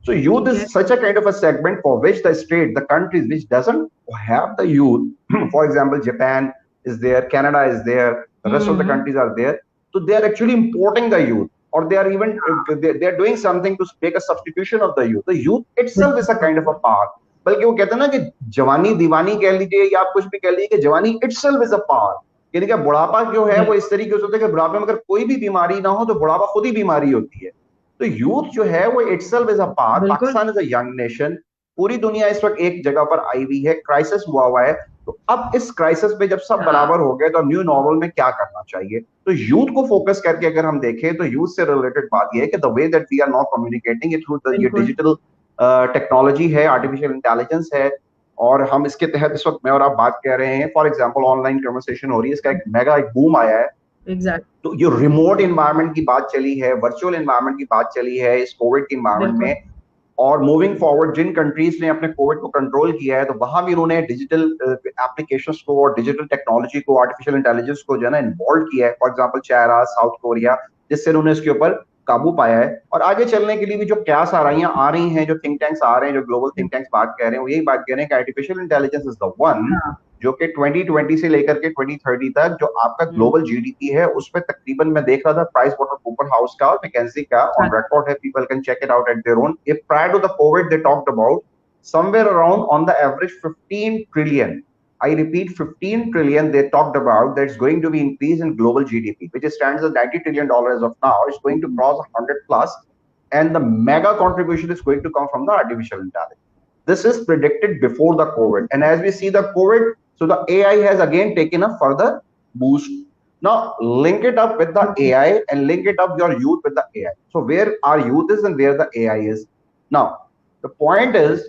So youth ठीक है. is such a kind of a segment for which the state, the countries which doesn't have the youth, for example, Japan is there, Canada is there, the rest of the countries are there. So they are actually importing the youth, or they are even they are doing something to make a substitution of the youth. The youth itself is a kind of a power. बल्कि वो कहते हैं ना कि जवानी दीवानी कह लीजिए या आप कुछ भी कह लीजिए कि जवानी itself is a power. यानी कि बुढ़ापा जो है वो इस तरीके से होता है कि बुढ़ापे में अगर कोई भी बीमारी ना हो तो बुढ़ापा खुद ही बीमारी होती है। तो यूथ जो है वो इटसेल्फ इज अ पावर, बिल्कुल। Pakistan is a young nation, पूरी दुनिया इस वक्त एक जगह पर आई हुई है, क्राइसिस हुआ है। तो अब इस क्राइसिस में जब सब हाँ, बराबर हो गए तो न्यू नॉर्मल में क्या करना चाहिए? तो यूथ को फोकस करके अगर हम देखें तो यूथ से रिलेटेड बात यह है कि the way that we are not communicating ये थ्रू ये बिल्कुल। डिजिटल टेक्नोलॉजी है, आर्टिफिशियल इंटेलिजेंस है, और हम इसके तहत इस वक्त मैं और आप बात कर रहे हैं, फॉर एग्जाम्पल ऑनलाइन कन्वर्सेशन हो रही है, इसका एक मेगा एक बूम आया है। एग्जैक्ट। तो जो रिमोट इन्वायरमेंट की बात चली है, वर्चुअल इन्वायरमेंट की बात चली है इस कोविड के इन्वायरमेंट बिल्कुल। में, और मूविंग फॉरवर्ड जिन कंट्रीज ने अपने कोविड को कंट्रोल किया है तो वहां भी उन्होंने डिजिटल एप्लीकेशंस को और डिजिटल टेक्नोलॉजी को, आर्टिफिशियल इंटेलिजेंस को जो है ना इन्वॉल्व किया है, for example China, south Korea, जिससे उन्होंने इसके ऊपर काबू पाया है। और आगे चलने के लिए भी जो क्यास आ रही हैं, जो थिंक टैंक्स आ रहे हैं, जो ग्लोबल थिंक टैंक्स बात कर रहे हैं, वो यही बात कह रहे हैं कि artificial intelligence is the one हाँ। जो कि 2020 से लेकर के 2030 तक जो आपका हम्म, ग्लोबल जीडीपी है उस पर तकरीबन, मैं देख रहा था प्राइस वाटर कूपर हाउस का और मैकेंजी का अच्छा। ऑन रिकॉर्ड है, people can check it out at their own, if prior to the Covid they talked about somewhere around on the average 15 trillion, I repeat 15 trillion, they talked about that's going to be increase in global GDP, which stands at $90 trillion as of now. It's going to cross 100 plus, and the mega contribution is going to come from the artificial intelligence. This is predicted before the COVID. And as we see the COVID, so the AI has again taken a further boost. Now link it up with the AI and link it up your youth with the AI. So where our youth is and where the AI is. Now, the point is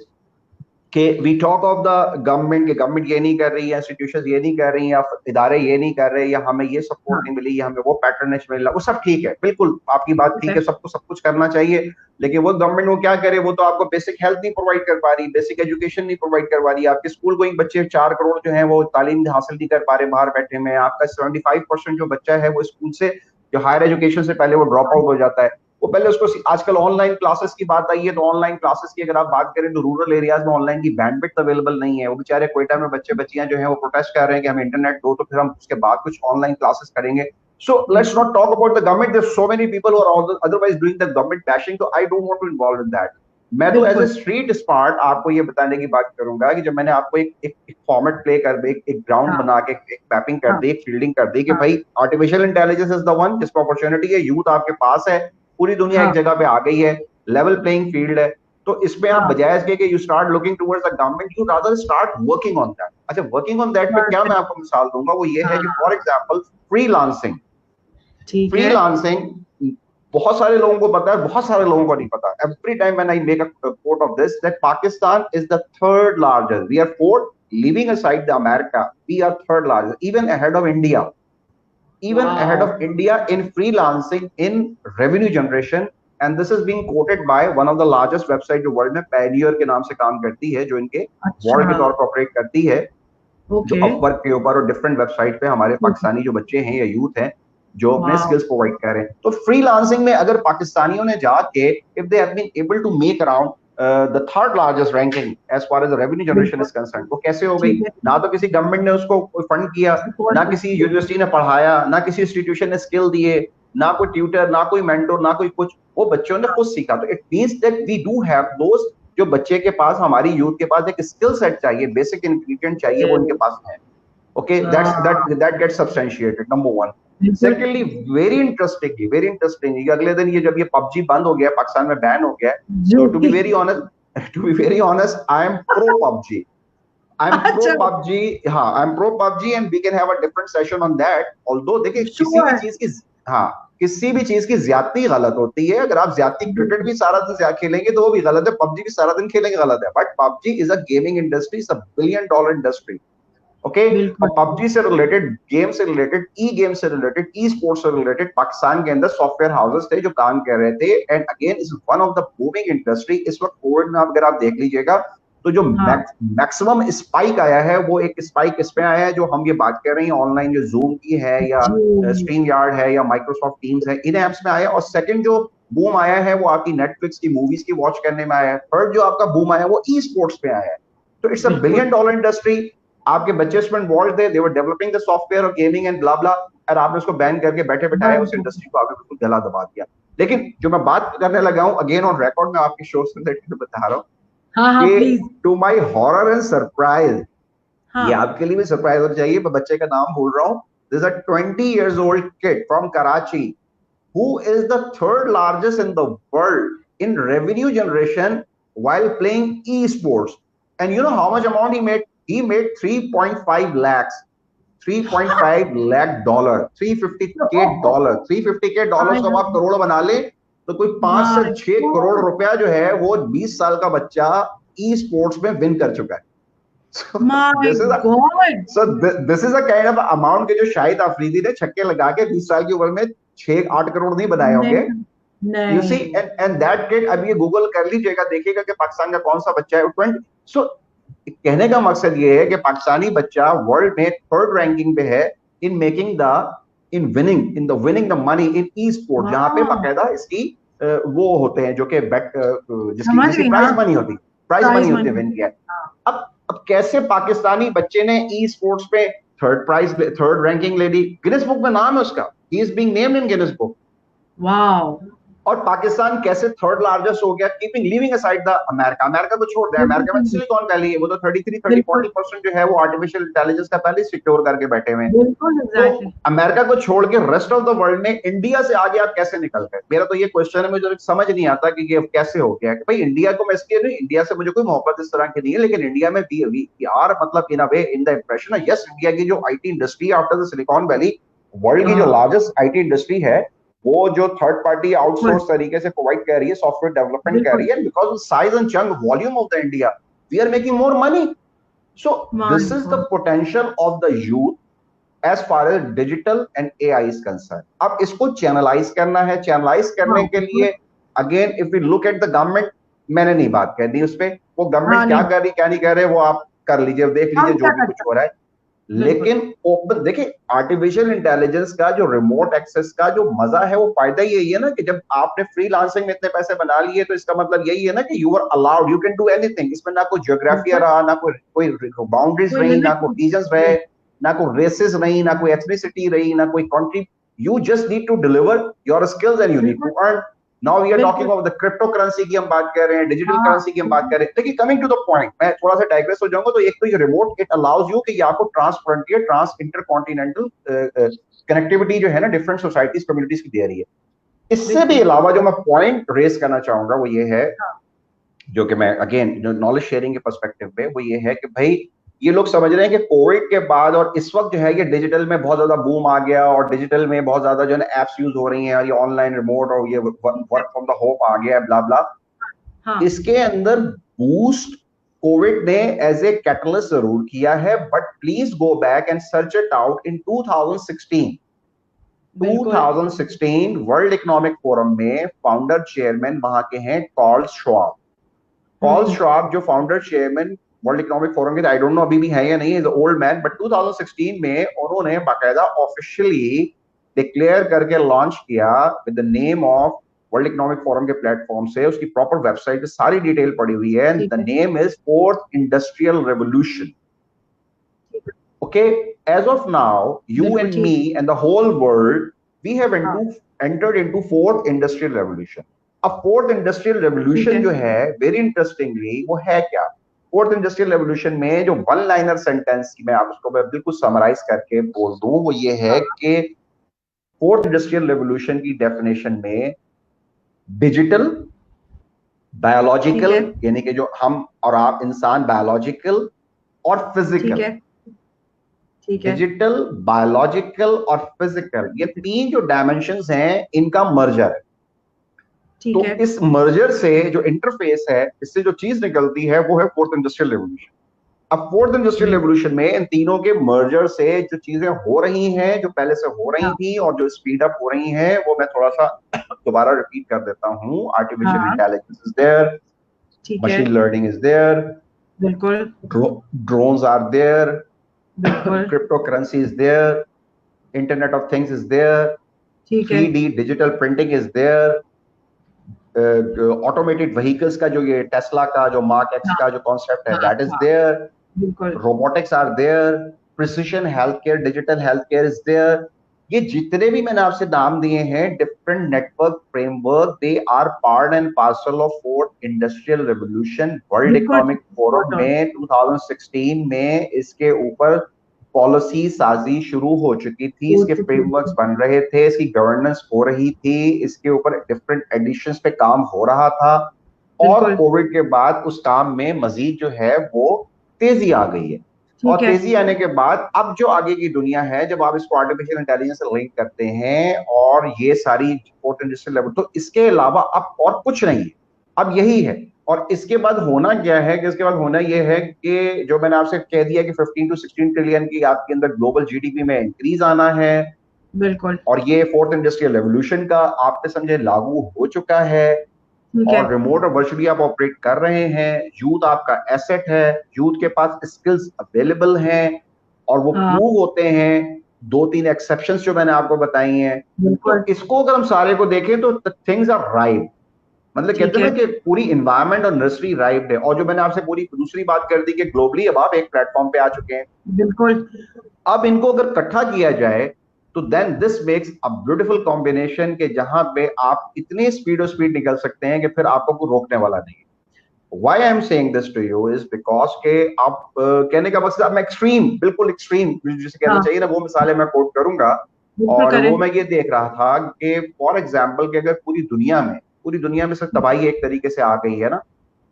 कि we talk of the government, कि government ये नहीं कर रही है, institution ये नहीं कर रही है, या इदारे ये नहीं कर रहे, या हमें ये सपोर्ट हाँ। नहीं मिली, या हमें वो पैटर्नेज मिला, वो सब ठीक है, बिल्कुल आपकी बात ठीक ओके। है, सबको सब कुछ करना चाहिए। लेकिन वो गवर्नमेंट वो क्या करे, वो तो आपको बेसिक हेल्थ नहीं प्रोवाइड कर पा रही, बेसिक एजुकेशन नहीं प्रोवाइड करवा रही, आपके स्कूल गोइंग बच्चे 4 करोड़ जो है वो तालीम हासिल नहीं कर पा रहे बाहर बैठे में, आपका 75% जो बच्चा है वो स्कूल से, जो हायर एजुकेशन से पहले वो ड्रॉप आउट हो जाता है। वो पहले उसको, आजकल ऑनलाइन क्लासेस की बात आई है, तो ऑनलाइन क्लासेस की अगर आप बात करें तो रूरल एरियाज में ऑनलाइन की बैंडविड्थ अवेलेबल नहीं है, वो बेचारे कोयटा में बच्चे बच्चियां जो हैं वो प्रोटेस्ट कर रहे हैं कि हमें इंटरनेट दो तो फिर हम उसके बाद कुछ ऑनलाइन क्लासेस करेंगे। So let's not talk about the government, there so many people who are otherwise doing the government bashing, तो I don't want to involve in that. मैं तो एज ए बिल्कुल। स्ट्रीट स्मार्ट आपको ये बताने की बात करूंगा कि जब मैंने आपको एक फॉर्मेट प्ले कर दे, एक ग्राउंड हाँ, बना के एक मैपिंग कर हाँ, दे, एक फील्डिंग कर दे कि हाँ, भाई artificial intelligence is the one जिसको अपॉर्चुनिटी है, यूथ आपके पास है, पूरी दुनिया एक हाँ, जगह पे आ गई है, लेवल प्लेइंग फील्ड है। तो इसमें आप हाँ। बजाय इसके कि you start looking towards the government, you rather start working on that. अच्छा, वर्किंग ऑन दैट पे क्या मैं आपको मिसाल दूंगा, वो ये है कि हाँ, फॉर एग्जांपल फ्रीलांसिंग। ठीक है। फ्रीलांसिंग बहुत सारे लोगों को पता है, बहुत सारे लोगों को नहीं पता। Every time when I make a quote of this that Pakistan is the third largest, we are fourth, leaving aside the America, we are third largest, even ahead of India, even ahead wow. of India in freelancing, in revenue generation. And this is being quoted by one of the largest website जो world में Payoneer के नाम से काम करती है, जो इनके वॉल के अच्छा। तौर पर ऑपरेट करती है, जो ओके। अपवर्क के ऊपर और डिफरेंट वेबसाइट पे हमारे ठीक है। पाकिस्तानी जो बच्चे हैं या यूथ हैं जो अपने वाओ। स्किल्स प्रोवाइड कर रहे हैं। तो फ्रीलांसिंग में अगर पाकिस्तानियों ने जाके, if they have been able to make around the third largest ranking as far as revenue generation बिल्कुल। इज कंसर्न, वो कैसे हो गई? ठीक है। ना तो किसी गवर्नमेंट ने उसको फंड किया, सपोर्ट ना कर किसी दिया। यूनिवर्सिटी ने पढ़ाया, ना किसी इंस्टीट्यूशन ने स्किल दिए, ना कोई ट्यूटर, ना कोई मेंटोर, ना कोई कुछ, वो बच्चों ने खुद सीखा। तो it means that we do have those, जो बच्चे के पास, हमारी यूथ के पास एक स्किल सेट चाहिए, बेसिक इंग्रेडिएंट चाहिए, वो इनके पास है। Okay, हाँ, that gets substantiated, number one. बिल्कुल। Secondly, very interestingly, अगले दिन ये जब ये पबजी बंद हो गया, पाकिस्तान में बैन हो गया, तो to be झूठी। very honest, to be very honest, I am pro PUBG. I'm pro अच्छा। PUBG. हाँ, I'm pro PUBG and we can have a different session on that. Although देखिए किसी भी श्योर। चीज की, हाँ, किसी भी चीज की ज्यादती गलत होती है। अगर आप ज्यादती क्रिकेट भी सारा दिन खेलेंगे तो वो भी गलत है, पबजी भी सारा दिन खेलेंगे गलत है। But PUBG is a gaming industry, is a $1 billion industry. Okay, और बिल्कुल। पबजी से रिलेटेड, गेम से रिलेटेड, ई गेम से रिलेटेड, ई स्पोर्ट्स से रिलेटेड पाकिस्तान के अंदर सॉफ्टवेयर हाउसेस थे जो काम कर रहे थे, and again is one of the booming industry. इस वक्त कोविड में अगर आप देख लीजिएगा तो जो हाँ। मैक्सिमम स्पाइक आया है, वो एक स्पाइक इसमें आया है जो हम ये बात कर रहे हैं ऑनलाइन, जो जूम की है या जी। स्ट्रीम यार्ड है या माइक्रोसॉफ्ट टीम्स है, इन एप्स में आया। और सेकंड जो बूम आया है वो आपकी नेटफ्लिक्स की मूवीज की वॉच करने में आया है। थर्ड जो आपका बूम आया है वो ई स्पोर्ट्स पे आया है। तो इट्स अ बिल्कुल। $1 billion इंडस्ट्री। आपके बच्चे उसमें इन्वॉल्व थे, दे वर डेवलपिंग द सॉफ्टवेयर और गेमिंग एंड ब्ला ब्ला, और आपने उसको बैन करके बैठे बैठाए बंद उस हो इंडस्ट्री को आपने बिल्कुल गला दबा दिया। लेकिन जो मैं बात करने लगा हूं, अगेन ऑन रिकॉर्ड, में आपके शो से रिलेटेड बता रहा हूं हाँ, हाँ, कि please. To my horror and surprise, ये हाँ। आपके लिए भी सरप्राइज होना चाहिए, मैं बच्चे का नाम भूल रहा हूँ, There's a 20 years old kid from Karachi who is the third largest in the world in revenue generation while playing esports. And you know how much amount he made? He made 3.5 lakhs, 3.5 lakh dollar, 350K dollar, 350K dollars को आप करोड़ बना ले तो कोई 5 से 6 करोड़ रुपया जो है वो 20 साल का बच्चा ई स्पोर्ट्स में विन कर चुका है. So this is a kind of amount के जो शाहिद अफरीदी ने छक्के लगा के 20 साल की उम्र में 6-8 करोड़ नहीं बनाए होंगे. You see, and that kid, अब ये गूगल कर लीजिएगा, देखिएगा कि पाकिस्तान का कौन सा बच्चा है. So कहने का मकसद ये है कि पाकिस्तानी बच्चा वर्ल्ड में थर्ड रैंकिंग पे है in making the in winning the money in E sport, जहाँ पे बाकायदा इसकी वो होते हैं जो कि बेट जिसकी प्राइज मनी होती है विन किया. अब कैसे पाकिस्तानी बच्चे ने ई स्पोर्ट्स पे थर्ड रैंकिंग ले ली, गिनेस बुक में नाम है उसका, he is being named in Guinness book. Wow. और पाकिस्तान कैसे थर्ड लार्जेस्ट हो गया, लीविंग असाइड द अमेरिका को छोड़ दे. अमेरिका में सिलिकॉन वैली है, वो तो 33-40% जो है वो आर्टिफिशियल इंटेलिजेंस का पहले सिक्योर करके बैठे हुए हैं. तो अमेरिका को छोड़ के रेस्ट ऑफ द वर्ल्ड में इंडिया से आगे आप कैसे निकल गए? मेरा तो ये क्वेश्चन है, मुझे समझ नहीं आता कि ये कैसे हो गया. भाई इंडिया को मैं इसके नहीं, इंडिया से मुझे कोई मोहब्बत इस तरह की नहीं है, लेकिन इंडिया में वी आर मतलब in a way in the impression, yes India की जो IT industry after the Silicon Valley world की जो लार्जेस्ट आईटी इंडस्ट्री है, वो जो थर्ड पार्टी आउटसोर्स तरीके से प्रोवाइड कर रही है, सॉफ्टवेयर डेवलपमेंट कर रही है, because of size and chunk volume of the India we are making more money. So this is the potential of the youth as far as digital and AI is concern. अब इसको channelise करना है. Channelise करने के लिए again if we look at the government, मैंने नहीं बात कर दी उस पर, वो गवर्नमेंट क्या कर रही क्या नहीं कर रहे वो आप कर लीजिए, देख लीजिए जो भी कुछ हो रहा है. लेकिन ओपन देखिए, आर्टिफिशियल इंटेलिजेंस का जो रिमोट एक्सेस का जो मजा है वो फायदा यही है ना कि जब आपने फ्रीलांसिंग में इतने पैसे बना लिए तो इसका मतलब यही है ना कि you are allowed, you can do anything. इसमें ना कोई ज्योग्राफिया रहा, ना कोई बाउंड्रीज रही, ना कोई रीजंस रहे, ना कोई रेसेस रही, ना कोई एथनिसिटी रही, ना कोई country. You just need to deliver your skills and you need to earn. Now we are talking of the crypto currency की हम बात कर रहे हैं, डिजिटल करेंसी की हम बात कर रहे हैं. देखिए कमिंग टू द पॉइंट, मैं थोड़ा सा डाइग्रेस हो जाऊंगा. तो एक तो ये रिमोट इट अलाउज यू कि ये आपको trans frontier trans intercontinental connectivity जो है ना डिफरेंट सोसाइटीज कम्युनिटीज की दे रही है. इससे भी अलावा जो मैं पॉइंट रेस करना चाहूंगा वो ये है, जो कि मैं अगेन जो नॉलेज शेयरिंग के पर्सपेक्टिव पे, वो ये है कि भाई ये लोग समझ रहे हैं कि कोविड के बाद और इस वक्त जो है ये डिजिटल में बहुत ज्यादा बूम आ गया और डिजिटल में बहुत ज्यादा जो है एप्स यूज हो रही हैं और ये ऑनलाइन रिमोट और ये वर्क फ्रॉम द होम आ गया ब्ला ब्ला. इसके अंदर बूस्ट कोविड ने एज ए कैटलिस्ट जरूर किया है, but please go back and search it out in 2016. 2016 world economic forum में फाउंडर चेयरमैन वहां के हैं कार्ल श्वाब. कार्ल श्वाब जो founder chairman world economic forum के, आई डोंट नो अभी भी है या नहीं, इज ओल्ड मैन, बट 2016 में उन्होंने बाकायदा ऑफिशियली डिक्लेयर करके लॉन्च किया with the name of world economic forum के प्लेटफॉर्म से. उसकी प्रॉपर वेबसाइट पे सारी डिटेल पड़ी हुई है. The name is fourth industrial revolution. Okay, as of now you and me and the whole world we have entered into fourth industrial revolution. अब fourth industrial revolution जो है वेरी इंटरेस्टिंगली वो है क्या? फोर्थ इंडस्ट्रियल रेवोल्यूशन में जो one liner sentence की मैं आपको बिल्कुल समराइज करके बोल दूं वो ये है कि फोर्थ इंडस्ट्रियल रेवोल्यूशन की डेफिनेशन में डिजिटल, बायोलॉजिकल यानी कि जो हम और आप इंसान बायोलॉजिकल और फिजिकल, डिजिटल, बायोलॉजिकल और फिजिकल, ये तीन जो डायमेंशंस हैं इनका मर्जर है. तो इस मर्जर से जो इंटरफेस है, इससे जो चीज निकलती है वो है फोर्थ इंडस्ट्रियल रेवोल्यूशन. अब फोर्थ इंडस्ट्रियल रेवोल्यूशन में इन तीनों के मर्जर से जो चीजें हो रही हैं, जो पहले से हो रही थी और जो स्पीड अप हो रही हैं, वो मैं थोड़ा सा दोबारा रिपीट कर देता हूँ. Artificial intelligence is there, machine learning is there, बिल्कुल, drones are there, crypto currency is there, internet of things is there, 3D digital printing is there, automated vehicles का जो ये टेस्ला का जो मार्क एक्स का जो कॉन्सेप्ट है that is there, robotics are there, precision health care, digital health care is there. ये जितने भी मैंने आपसे नाम दिए हैं different network framework, they are part and parcel of fourth industrial revolution. World economic forum में 2016 में इसके ऊपर पॉलिसी साजी शुरू हो चुकी थी, हो इसके चुकी फ्रेमवर्क्स थी। बन रहे थे, इसकी गवर्नेंस हो रही थी, इसके ऊपर डिफरेंट एडिशंस पे काम हो रहा था। और बिल्कुल। कोविड के बाद उस काम में मजीद जो है वो तेजी आ गई है। और ठीक है। तेजी आने के बाद अब जो आगे की दुनिया है, जब आप इसको आर्टिफिशियल इंटेलिजेंस से लिंक करते हैं और ये सारी फोर्थ इंडस्ट्रियल लेवल, तो इसके अलावा अब और कुछ नहीं है, अब यही है। और इसके बाद होना क्या है कि इसके बाद होना यह है कि जो मैंने आपसे कह दिया कि 15 to 16 ट्रिलियन की आपके अंदर ग्लोबल जीडीपी में इंक्रीज आना है। बिल्कुल। और ये फोर्थ इंडस्ट्रियल रेवोल्यूशन का आपने समझे लागू हो चुका है। ठीक है। और रिमोट और वर्चुअली आप ऑपरेट कर रहे हैं। यूथ आपका एसेट है, यूथ के पास स्किल्स अवेलेबल हैं और वो हाँ। प्रूव होते हैं। दो तीन एक्सेप्शंस जो मैंने आपको बताई हैं। तो बिल्कुल। इसको अगर हम सारे को देखें तो थिंग्स आर राइट। मतलब कहते ठीक हैं है। ना कि पूरी इन्वायरमेंट और इंडस्ट्री राइट है। और जो मैंने आपसे पूरी दूसरी बात कर दी कि ग्लोबली अब आप एक प्लेटफॉर्म पे आ चुके हैं। बिल्कुल। अब इनको अगर इकट्ठा किया जाए तो then this makes a beautiful combination के जहां पे आप इतनी स्पीड और स्पीड निकल सकते हैं कि फिर आपको कोई रोकने वाला नहीं है। Why I am saying this to you is because के आप कहने का मकसद, अब मैं एक्सट्रीम, बिल्कुल एक्सट्रीम जिसे कहना हाँ। चाहिए ना, वो मिसालें मैं कोट करूंगा। बिल्कुल और करें। वो मैं ये देख रहा था कि फॉर एग्जाम्पल कि अगर पूरी दुनिया में से तबाही एक तरीके से आ गई है ना,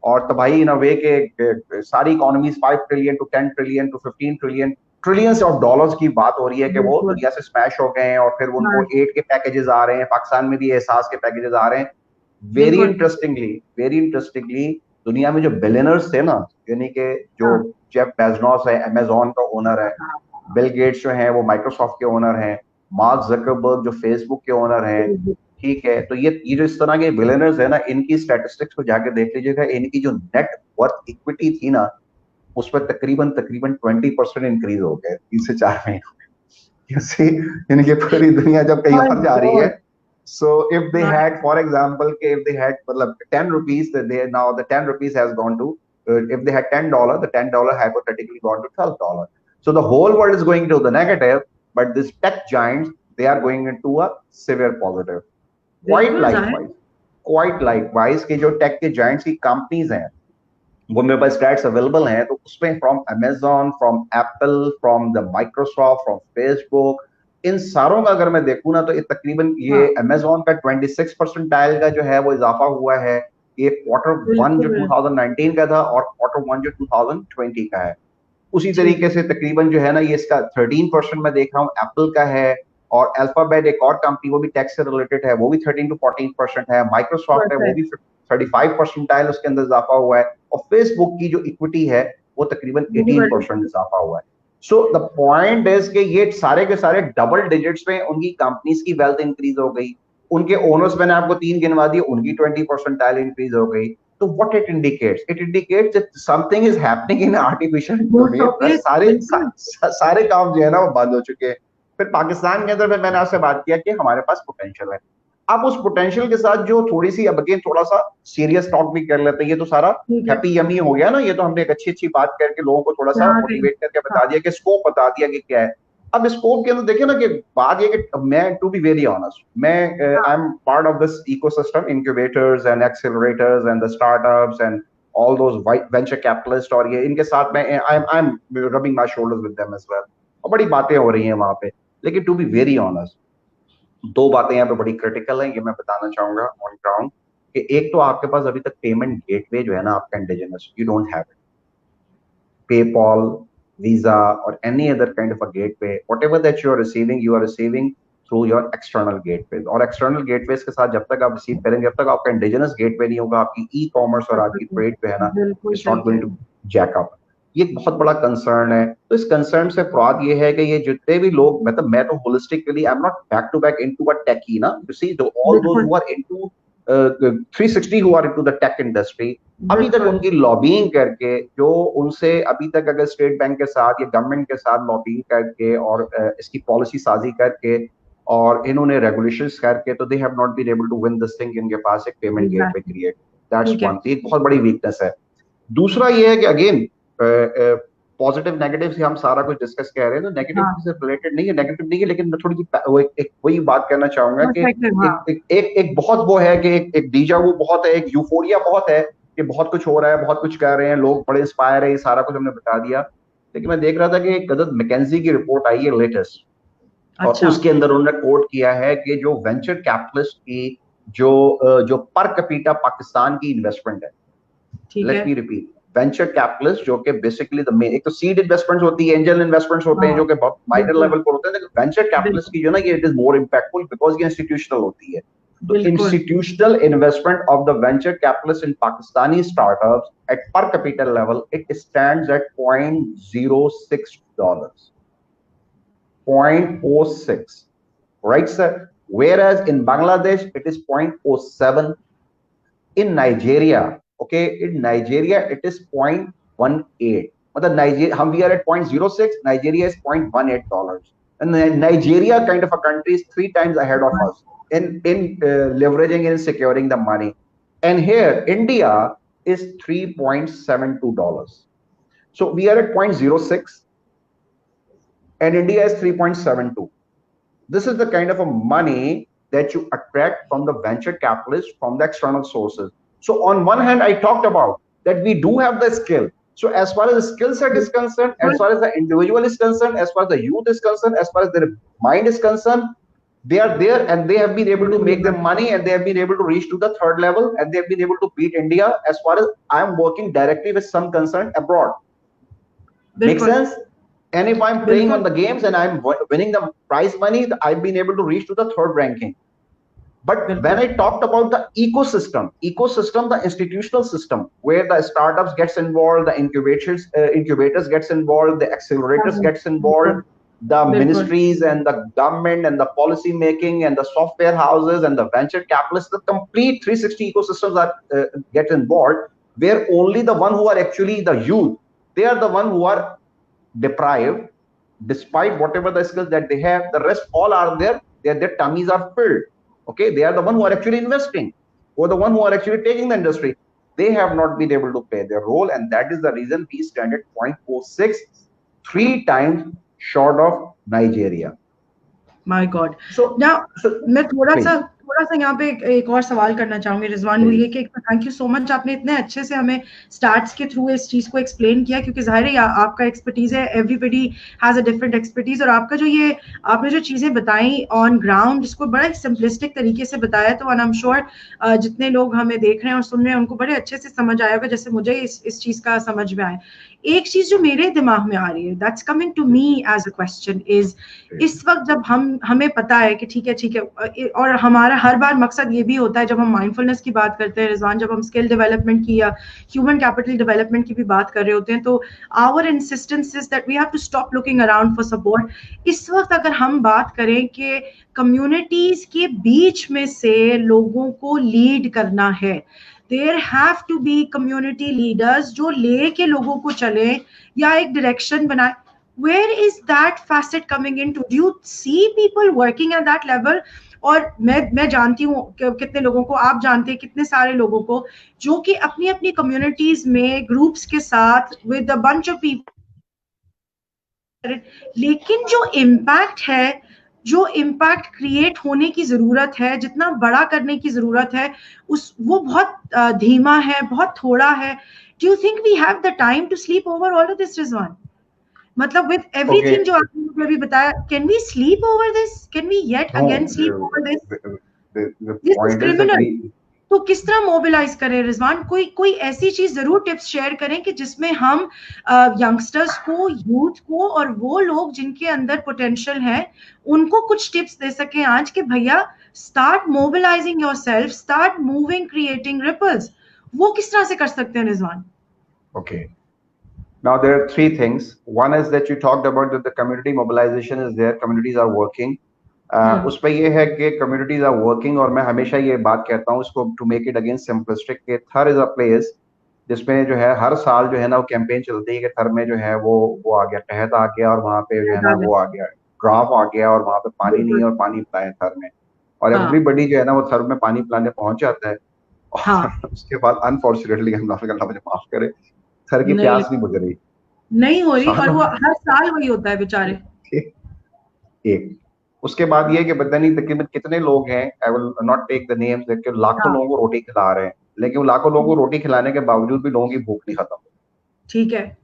और तबाही इन अ वे के सारी economies 5 trillion to 10 trillion to 15 trillion, trillions of dollars की बात हो रही है कि वो बिल्कुल। दुनिया से स्मैश हो गए हैं। और फिर उनको हाँ। एड के पैकेजेस आ रहे हैं, पाकिस्तान में भी एहसास के पैकेजेस आ रहे हैं। बिल्कुल। वेरी इंटरेस्टिंगली दुनिया में जो बिलियनर्स थे ना, यानी कि जो हाँ। जेफ बेजोस है, अमेजोन का ओनर है, हाँ। बिल गेट्स जो है वो माइक्रोसॉफ्ट के ओनर हैं, मार्क जकरबर्ग जो फेसबुक के ओनर हैं। बिल्कुल। ठीक है, तो ये जो इस तरह के बिलियनर्स है ना, इनकी स्टैटिस्टिक्स को जाके देख लीजिएगा। इनकी जो नेट वर्थ इक्विटी थी ना, उस पर तकरीबन तकरीबन 20% इंक्रीज हो गया 3 से 4 महीनों में। इनकी पूरी दुनिया जब कहीं माय और जा रही है। गॉड। So if they हाँ। had, for example, if they had मतलब 10 rupees, that they now the 10 rupees has gone to, if they had $10, the $10 hypothetically gone to $12. So the whole world is going to the negative, but these tech giants, they are going into a severe positive. Quite बिल्कुल जाहिर। likewise, quite likewise कि जो tech के giants की companies हैं, वो मेरे पास stats available हैं, तो उसमें from Amazon, from Apple, from the Microsoft, from Facebook, इन सारों का अगर मैं देखूं ना, तो ये तकरीबन ये हाँ। अमेजॉन का 26% का जो है वो इजाफा हुआ है। ये क्वार्टर वन जो बिल्कुल। 2019 का था और क्वार्टर वन जो 2020 का है। उसी ठीक तरीके है। से तकरीबन जो है ना, ये इसका 13% मैं देख रहा हूँ एप्पल का है। और अल्फाबेट एक और कंपनी, वो भी टैक्स से रिलेटेड है, वो भी 13 to 14% है। माइक्रोसॉफ्ट है, वो भी परफेक्ट। 35% उसके अंदर इजाफा हुआ है। और फेसबुक की जो इक्विटी है वो तकरीबन वो भी बड़ी। 18% इजाफा हुआ है। सो द पॉइंट इज कि ये सारे के सारे डबल डिजिट्स में उनकी कंपनीज की वेल्थ इंक्रीज हो गई। उनके ओनर्स मैंने आपको तीन गिनवा दिए, उनकी 20% इंक्रीज हो गई। तो what it indicates that something is happening in artificial most intelligence. Obvious बिल्कुल। सारे काम जो है ना वो बंद हो चुके हैं। फिर पाकिस्तान के अंदर में मैंने आपसे बात किया कि हमारे पास पोटेंशियल है। अब उस पोटेंशियल के साथ जो थोड़ी सी, अब अगेन थोड़ा सा सीरियस टॉक भी कर लेते हैं। ये तो सारा ठीक है। हैप्पी यमी हो गया ना, ये तो हमने एक अच्छी अच्छी बात करके लोगों को थोड़ा सा यहाँ से। मोटिवेट करके हाँ। बता दिया कि स्कोप बता दिया कि क्या है। अब स्कोप के अंदर देखिए ना कि बात ये कि मैं, टू बी वेरी ऑनेस्ट, मैं आई हाँ। Am part of this ecosystem, incubators and accelerators and the startups and all those venture capitalists, और ये इनके साथ में I am rubbing my shoulders with them as well। और बड़ी बातें हो रही हैं वहां पे। लेकिन टू बी वेरी ऑनेस्ट, दो बातें यहाँ पे बड़ी क्रिटिकल हैं, ये मैं बताना चाहूंगा ऑन ग्राउंड। कि एक तो आपके पास अभी तक पेमेंट गेटवे जो है ना आपका indigenous, you don't have it. PayPal, visa और any other kind of a gateway, whatever that you are receiving through your external gateway. और एक्सटर्नल गेटवेज के साथ जब तक आप रिसीव करेंगे, जब तक आपका इंडिजिनस गेटवे नहीं होगा, आपकी ई कॉमर्स और आपकी ट्रेड जो है ना, बिल्कुल इट्स सही नॉट कह गोइंग रहे टू हैं। Jack up. ये एक बहुत बड़ा कंसर्न है। तो इस कंसर्न से मुराद ये है कि ये जितने भी लोग, मतलब मैं तो holistically, I am not back to back into a techie ना, यू सी ऑल दोज बिल्कुल। Who are into 360, who are into the tech industry, अभी तक बिल्कुल। उनकी लॉबिंग करके, जो उनसे अभी तक अगर स्टेट बैंक के साथ या गवर्नमेंट के साथ लॉबिंग करके और इसकी पॉलिसी साजी करके और इन्होंने रेगुलेशंस करके, तो they have not been able to win this thing. इनके पास एक payment gateway exactly. Create, that's ठीक है। वन, एक बहुत बड़ी वीकनेस है। दूसरा ये है कि अगेन पॉजिटिव नेगेटिव से हम सारा कुछ डिस्कस कर रहे हैं, तो नेगेटिव हाँ। से रिलेटेड नहीं है, नेगेटिव नहीं है, लेकिन मैं थोड़ी सी वही बात करना चाहूंगा कि परफेक्ट। हाँ। एक बहुत वो है कि एक डीजा वो बहुत है, एक यूफोरिया बहुत है कि बहुत कुछ हो रहा है, बहुत कुछ कर रहे हैं लोग, बड़े इंस्पायर है, ये सारा कुछ हमने बता दिया। लेकिन मैं देख रहा था कि एक गदर मैकेंजी की रिपोर्ट आई है लेटेस्ट, और अच्छा। उसके अंदर उन्होंने कोट किया है कि जो वेंचर कैपिटलिस्ट की जो जो पर कैपिटा पाकिस्तान की इन्वेस्टमेंट है, ठीक लेट है। मी रिपीट, वेंचर कैपिटलिस्ट जो कि बेसिकली द मेन, एक तो सीड इन्वेस्टमेंट्स होती है, एंजल इन्वेस्टमेंट्स होते हैं हाँ, जो कि बहुत माइनर बिल्कुल लेवल पर होते हैं, लेकिन वेंचर कैपिटलिस्ट बिल्कुल की जो ना ये it is more impactful because ये इंस्टीट्यूशनल होती है। तो बिल्कुल। Institutional investment of the venture capitalist in Pakistani startups at per capital level it stands at $0.06, 0.06, right sir, whereas in Bangladesh it is 0.07, in Nigeria, okay, in Nigeria it is 0.18. मतलब Nigeria, we are at 0.06, Nigeria is $0.18. And Nigeria kind of a country is 3 times ahead of us in leveraging and securing the money. And here India is $3.72. So we are at 0.06 and India is 3.72. This is the kind of a money that you attract from the venture capitalists, from the external sources. So on one hand, I talked about that we do have the skill. So as far as the skill set is concerned, as far as the individual is concerned, as far as the youth is concerned, as far as their mind is concerned, they are there and they have been able to make their money and they have been able to reach to the third level and they have been able to beat India as far as I'm working directly with some concern abroad. Make बिल्कुल sense? And if I'm playing on बिल्कुल the games and I'm winning the prize money, I've been able to reach to the third ranking. But when बिल्कुल I talked about the ecosystem, the institutional system, where the startups gets involved, the incubators gets involved, the accelerators gets involved, बिल्कुल the बिल्कुल ministries and the government and the policy making and the software houses and the venture capitalists, the complete 360 ecosystems that get involved, where only the one who are actually the youth, they are the one who are deprived, despite whatever the skills that they have, the rest all are there, their tummies are filled. Okay, they are the one who are actually investing, or the one who are actually taking the industry. They have not been able to play their role, and that is the reason we stand at 0.46, 3 times short of Nigeria. My God. So, now so मैं please, थोड़ा सा यहाँ पे एक और सवाल करना चाहूंगी रिजवान, वो ये please. कि थैंक यू सो मच, आपने इतने अच्छे से हमें स्टार्ट्स के थ्रू इस चीज को एक्सप्लेन किया, क्योंकि जाहिर है आपका एक्सपर्टीज है, everybody has a different expertise, और आपका जो ये आपने जो चीजें बताई ऑन ग्राउंड इसको बड़ा सिंपलिस्टिक तरीके से बताया, तो आई एम श्योर जितने लोग हमें देख रहे हैं और सुन रहे हैं उनको बड़े अच्छे से समझ आया होगा, जैसे मुझे इस चीज का समझ में आया। एक चीज जो मेरे दिमाग में आ रही है, that's coming to me as a question, is इस वक्त जब हमें पता है कि ठीक है, और हमारा हर बार मकसद ये भी होता है जब हम माइंडफुलनेस की बात करते हैं रिजवान, जब हम स्किल डेवलपमेंट की या ह्यूमन कैपिटल डेवलपमेंट की भी बात कर रहे होते हैं, तो our insistence is that we have to stop looking around for support. इस वक्त अगर हम बात करें कि कम्युनिटीज के बीच में से लोगों को लीड करना है, there have to be community leaders जो लेके लोगों को चले या एक डायरेक्शन बनाए। where is that facet coming into? Do you see people working at that level? और मैं जानती हूँ कितने लोगों को, आप जानते हैं कितने सारे लोगों को जो कि अपनी अपनी कम्युनिटीज में ग्रुप्स के साथ with a bunch of people, लेकिन जो इम्पैक्ट है, जो इम्पैक्ट क्रिएट होने की जरूरत है, जितना बड़ा करने की जरूरत है, उस वो बहुत धीमा है, बहुत थोड़ा है। Do you think we have the time to sleep over all of this Rizwan? मतलब विद एवरीथिंग Okay, जो आपने मुझे अभी बताया, can we sleep over this? Can we yet again no, sleep over this? the this is point is that criminal. we, तो किस तरह mobilise करें रिजवान? कोई कोई ऐसी चीज जरूर टिप्स शेयर करें कि जिसमें हम यंगस्टर्स को, यूथ को, और वो लोग जिनके अंदर पोटेंशियल है उनको कुछ टिप्स दे सकें आज के भैया start mobilising yourself, start moving, creating ripples. वो किस तरह से कर सकते हैं Rizwan? okay. Now there are three things. One is that you talked about that the community mobilization is there, communities are working. उस पर ये है कि communities are working, और मैं हमेशा ये बात कहता हूँ इसको to make it again simplistic कि थर is a place जिसमें जो है हर साल जो है ना वो कैंपेन चलती है कि थर में जो है वो आ गया, तहत आ गया, और वहाँ पे जो है ना वो आ गया, ड्राफ आ गया, और वहाँ पे पानी नहीं है बिल्कुल। और पानी पिलाए थर में, और हाँ एवरीबडी जो है ना वो थर में पानी पिलाने पहुंच जाता है। हाँ। और उसके बाद अनफॉर्चुनेटली अल्लाह मुझे माफ करे, थर की नहीं प्यास नहीं बुझ रही। नहीं हो रही, और सालों वो हर साल वही होता है बेचारे। एक, उसके बाद ये कि पता नहीं तकरीबन कितने लोग हैं, I will not take the names, लेकिन लाखों हाँ लोगों को रोटी खिला रहे हैं, लेकिन वो लाखों लोगों को रोटी खिलाने के बावजूद भी लोगों की भूख नहीं खत्म। ठीक है।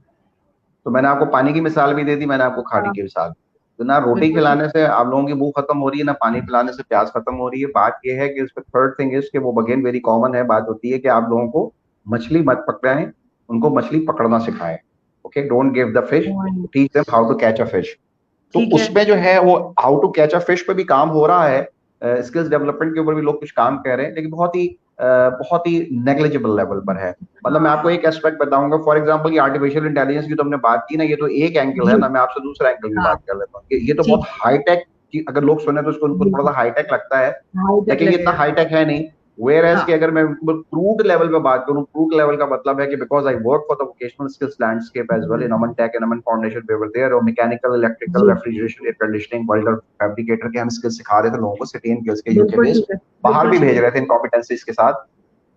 तो मैंने आपको पानी की मिसाल भी दे दी, मैंने आपको खाने हाँ, की मिसाल दी। तो ना रोटी बिल्कुल ठीक। खिलाने से आप लोगों की भूख खत्म हो रही है, ना पानी पिलाने से प्यास खत्म हो रही है। बात यह है कि इसमें थर्ड थिंग इज कि वो अगेन वेरी कॉमन है, बात होती है कि आप लोगों को मछली मत पकड़ाएं, उनको मछली पकड़ना सिखाएं। Okay, don't give the fish, point। Teach them how to catch a fish. तो ठीक है। उसमें जो है वो how to catch a fish पे भी काम हो रहा है, स्किल्स डेवलपमेंट के ऊपर भी लोग कुछ काम कर रहे हैं, लेकिन बहुत ही नेग्लिजिबल लेवल पर है। मतलब मैं आपको हाँ एक एस्पेक्ट बताऊंगा, फॉर एग्जांपल ये आर्टिफिशियल इंटेलिजेंस की तो हमने बात की ना, ये तो एक एंगल है जी। ना, मैं आपसे दूसरा एंगल भी हाँ बात कर लेता हूँ। ये तो बहुत ठीक है। हाईटेक, अगर लोग सुने तो उसको उनको थोड़ा बिल्कुल सा हाईटेक लगता है, हाई टेक लेकिन ये इतना लगेगा। हाईटेक है नहीं। वेयर एज कि हाँ अगर मैं क्रूड लेवल पे बात करूं, क्रूड लेवल का मतलब है कि because I work for the vocational skills landscape as well in Aman tech and Aman foundation, we were there, और मैकेनिकल, इलेक्ट्रिकल, जी। Refrigeration, air conditioning, welder, fabricator के हम स्किल्स सिखा रहे थे लोगों को, सिटी एंड गिल्स के यूके बिल्कुल ठीक बेस्ड, है। बाहर बिल्कुल भी ठीक भेज है। रहे थे इन कॉम्पिटेंसीज के साथ।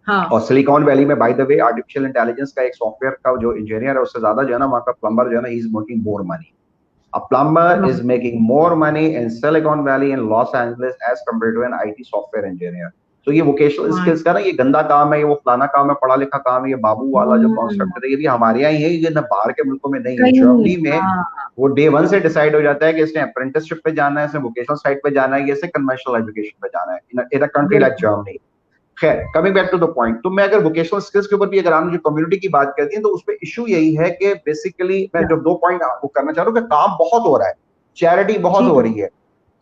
हाँ और सिलिकॉन वैली में by the way artificial intelligence का एक सॉफ्टवेयर का जो इंजीनियर है, उससे ज्यादा जो है ना वहाँ का प्लम्बर जो है ना, he is making more money. A plumber is हाँ making more money in Silicon Valley in Los Angeles as compared to an IT software engineer. तो ये वोकेशनल हाँ। स्किल्स का ना, ये गंदा काम है, ये वो फलाना काम है, पढ़ा लिखा काम है, ये बाबू वाला जो हम्म, कॉन्सेप्ट है, ये भी हमारे यहाँ ही है, ये ना बाहर के मुल्कों में नहीं है। कहीं नहीं जर्मनी में है। हाँ वो डे वन से डिसाइड हो जाता है कि इसने अप्रेंटिसशिप पे जाना है, इसने वोकेशनल साइट पे जाना है, ये इसने कन्वेंशनल एजुकेशन पे जाना है इन अ कंट्री लाइक बिल्कुल। जर्मनी। खैर, coming back to the point, तो मैं अगर वोकेशनल स्किल्स के ऊपर भी अगर आपने जो कम्युनिटी की बात करती है, तो उसमें इशू यही है कि बेसिकली मैं क्या? जो दो पॉइंट आपको करना चाह रहा हूँ कि काम बहुत हो रहा है, चैरिटी बहुत ठीक हो है। रही है,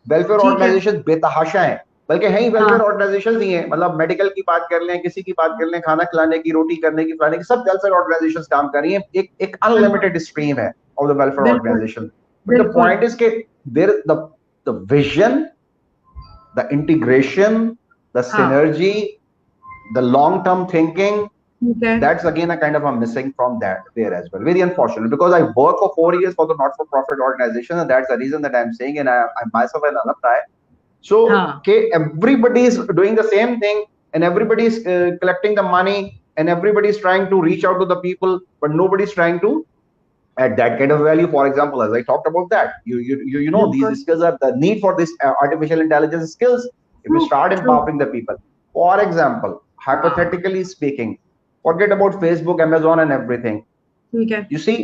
वेलफेयर ठीक है। ऑर्गेनाइजेशन बेतहाशा है, बल्कि है ही वेलफेयर हाँ ऑर्गेनाइजेशन ही है। मतलब मेडिकल की बात कर लें, किसी की बात कर लें, खाना खिलाने की, रोटी करने की, फलाने की, सब वेलफेयर ऑर्गेनाइजेशन काम कर रही है। एक बिल्कुल। अनलिमिटेड स्ट्रीम है ऑफ द वेलफेयर बिल्कुल। ऑर्गेनाइजेशन। बट द बिल्कुल। पॉइंट इज के there the vision, the integration, the हाँ synergy, the long term thinking, ठीक है। that's again a kind of a missing from that there as well. Very unfortunate, because I work for 4 years for the not-for-profit organization, and that's the reason that I'm saying, and I'm myself an alumni. So हाँ okay, everybody is doing the same thing, and everybody is collecting the money, and everybody is trying to reach out to the people, but nobody is trying to add that kind of value. For example, as I talked about that, you know, these बिल्कुल। skills are the need for this artificial intelligence skills. If true. you start true. empowering the people, for example, हाँ hypothetically speaking, forget about Facebook, Amazon, and everything. ठीक है। You see,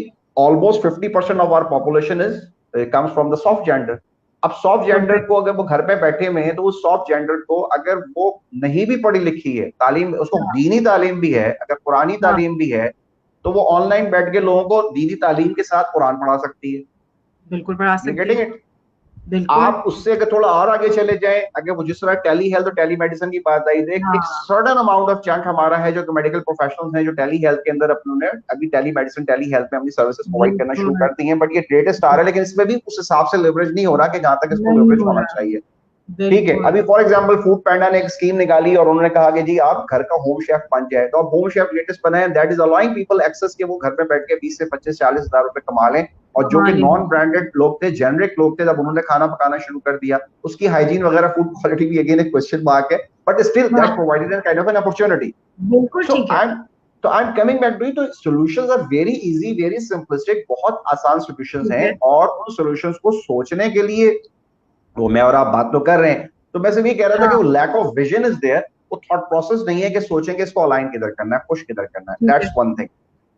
almost 50% of our population is comes from the soft gender. अब soft gender perfect. को अगर वो घर पे बैठे हुए हैं, तो उस सॉफ्ट जेंडर को अगर वो नहीं भी पढ़ी लिखी है, तालीम उसको हाँ दीनी तालीम भी है, अगर पुरानी हाँ तालीम भी है, तो वो ऑनलाइन बैठ के लोगों को दीनी तालीम के साथ कुरान पढ़ा सकती है। बिल्कुल पढ़ा यू सकती गेटिंग है। इट? बिल्कुल। आप उससे अगर थोड़ा और आगे चले जाएं, अगर वो जिस तरह टेली हेल्थ और टेली मेडिसिन की बात आई, एक हाँ सर्टेन अमाउंट ऑफ चंक हमारा है जो मेडिकल प्रोफेशनल्स हैं, जो टेली हेल्थ के अंदर अपने अभी टेली मेडिसिन, टेली हेल्थ में अपनी सर्विसेज प्रोवाइड करना शुरू बिल्कुल। कर दी हैं। बट ये ग्रेटेस्ट आ रहा है, लेकिन इसमें भी उस हिसाब से लेवरेज नहीं हो रहा कि जहां तक इसको नहीं लेवरेज हो होना रहा। चाहिए। ठीक है, बिल्कुल। अभी फॉर एग्जांपल फूड पैंडा ने एक स्कीम निकाली और उन्होंने कहा कि जी आप घर का होम शेफ बन जाए, तो अब होम शेफ लेटेस्ट बनाए, that is allowing people access के वो घर पे बैठ के 20 से 25 40 हजार रुपए कमा लें। और जो कि कमाल है। नॉन ब्रांडेड लोग थे, जेनरिक लोग थे, जब उन्होंने खाना पकाना शुरू कर दिया, उसकी हाइजीन वगैरह, फूड क्वालिटी भी अगेन एक क्वेश्चन मार्क है, बट स्टिल दैट हाँ provided an kind of an opportunity. बिल्कुल सो ठीक है। I am coming back to, तो solutions are very easy, very simplistic, बहुत आसान सॉल्यूशंस ठीक हैं, है। और उन सॉल्यूशंस को सोचने के लिए वो मैं और आप बात तो कर रहे हैं। तो मैं सिर्फ ये कह रहा था कि वो हाँ lack of vision is there, वो थॉट प्रोसेस नहीं है कि सोचेंगे इसको अलाइन किधर करना है, पुश किधर करना है, ठीक दैट्स है। One thing.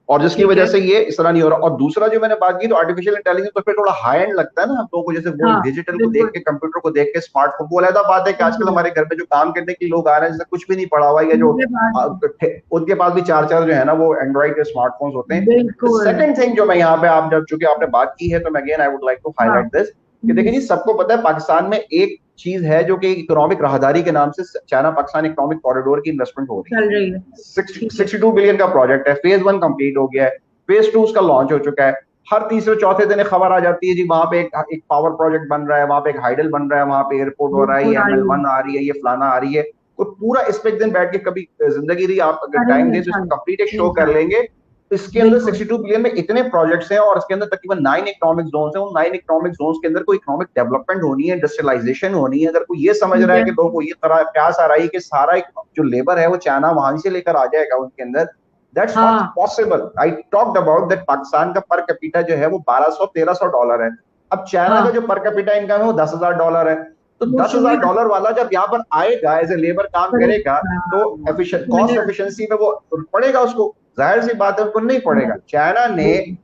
और जिसकी ठीक वजह है। से ये इस तरह नहीं हो रहा। और दूसरा जो मैंने बात की, तो आर्टिफिशियल इंटेलिजेंस तो फिर थोड़ा हाई एंड लगता है ना हम लोगों को, जैसे वो हाँ डिजिटल को देख बिल्कुल। के, कंप्यूटर को देख के, स्मार्टफोन, वो अलग बात है कि आजकल बिल्कुल। हमारे घर में जो काम करने के लोग आ रहे हैं, जैसे कुछ भी नहीं पढ़ा हुआ, या जो उनके पास। उनके पास भी चार चार जो है ना वो एंड्रॉइड के स्मार्टफोन्स होते हैं। बिल्कुल। सेकंड थिंग जो मैं यहाँ पे, आप जब चूंकि आपने बात की है, तो मैं again I would like to हाँ हाईलाइट दिस, कि देखिए जी, सबको पता है पाकिस्तान में एक चीज है जो कि इकोनॉमिक राहदारी के नाम से चाइना पाकिस्तान इकोनॉमिक कॉरिडोर की इन्वेस्टमेंट हो रही है। चल रही है। ठीक है। 62 बिलियन का प्रोजेक्ट है, फेज वन कंप्लीट हो गया है, फेज टू उसका लॉन्च हो चुका है। हर तीसरे चौथे दिन खबर आ जाती है जी वहां पे एक पावर प्रोजेक्ट बन रहा है, वहां पे एक हाइडल बन रहा है, वहां पे एयरपोर्ट हो रहा है, बिल्कुल ये आई है। ML1 आ रही है, ये फलाना आ रही है। तो पूरा इस पे एक दिन बैठ के कभी जिंदगी रही, आप अगर टाइम करेंगे दे तो इसको कंप्लीट एक इंशाल्लाह। शो कर इंशाल्लाह। लेंगे। इसके अंदर बिल्कुल। 62 बिलियन में इतने प्रोजेक्ट्स हैं, और इसके अंदर तकरीबन 9 इकोनॉमिक जोन है। उन 9 इकोनॉमिक जोन के अंदर कोई इकोनॉमिक डेवलपमेंट होनी है, इंडस्ट्रियलाइजेशन होनी है। अगर कोई ये समझ ठीक रहा है है। कि लोगों को ये तरह प्यास आ रही है कि सारा जो लेबर है वो चाइना वहां से लेकर आ जाएगा उनके अंदर, दैट्स नॉट हाँ possible. I talked about that, Pakistan का पर कैपिटा जो है वो 1200 1300 डॉलर है। अब चाइना का हाँ। जो पर कैपिटा इनकम है वो 10,000 डॉलर है। तो वो दस शुरू ही हजार डॉलर वाला जब यहाँ पर आएगा, एज ए लेबर काम करेगा, करेगा। तो हाँ, कॉस्ट मिनट। एफिशिएंसी में वो पड़ेगा उसको, जाहिर सी बात है उनको नहीं पड़ेगा। नहीं। चाइना ने बिल्कुल।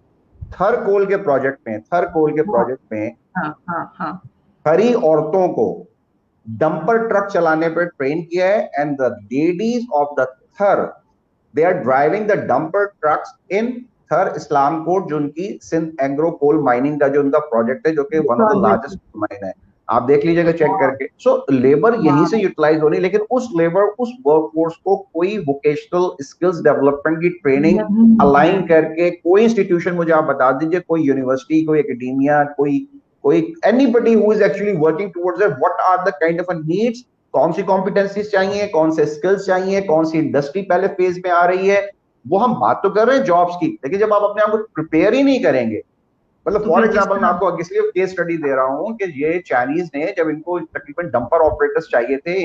थर कोल के हाँ प्रोजेक्ट में हाँ हाँ हाँ। हरी औरतों को डंपर ट्रक चलाने पर ट्रेन किया है, and the ladies of the Thar, they are driving the dumper trucks in Thar Islam coat, जो उनकी सिंध एग्रो कोल माइनिंग का जो उनका प्रोजेक्ट है, जो कि one of the largest project. Mine है। आप देख लीजिएगा चेक करके। सो लेबर यहीं से वाह। यूटिलाइज होनी, लेकिन उस लेबर, उस वर्कफोर्स को कोई वोकेशनल स्किल्स डेवलपमेंट की ट्रेनिंग नहीं अलाइन है। करके, कोई इंस्टीट्यूशन मुझे आप बता दीजिए, कोई यूनिवर्सिटी, कोई एकेडेमिया, कोई कोई anybody who is actually working towards it, what are the kind of needs, कौन सी कॉम्पिटेंसीज चाहिए, कौन से स्किल्स चाहिए, कौन सी इंडस्ट्री पहले फेज में आ रही है। वो हम बात तो कर रहे हैं जॉब्स की, लेकिन जब आप अपने आप को प्रिपेयर ही नहीं करेंगे, मतलब तो फॉर फिर किस एग्जांपल मैं तरह? आपको इसलिए केस स्टडी दे रहा हूं कि ये चाइनीज ने, जब इनको तकरीबन डंपर ऑपरेटर्स चाहिए थे,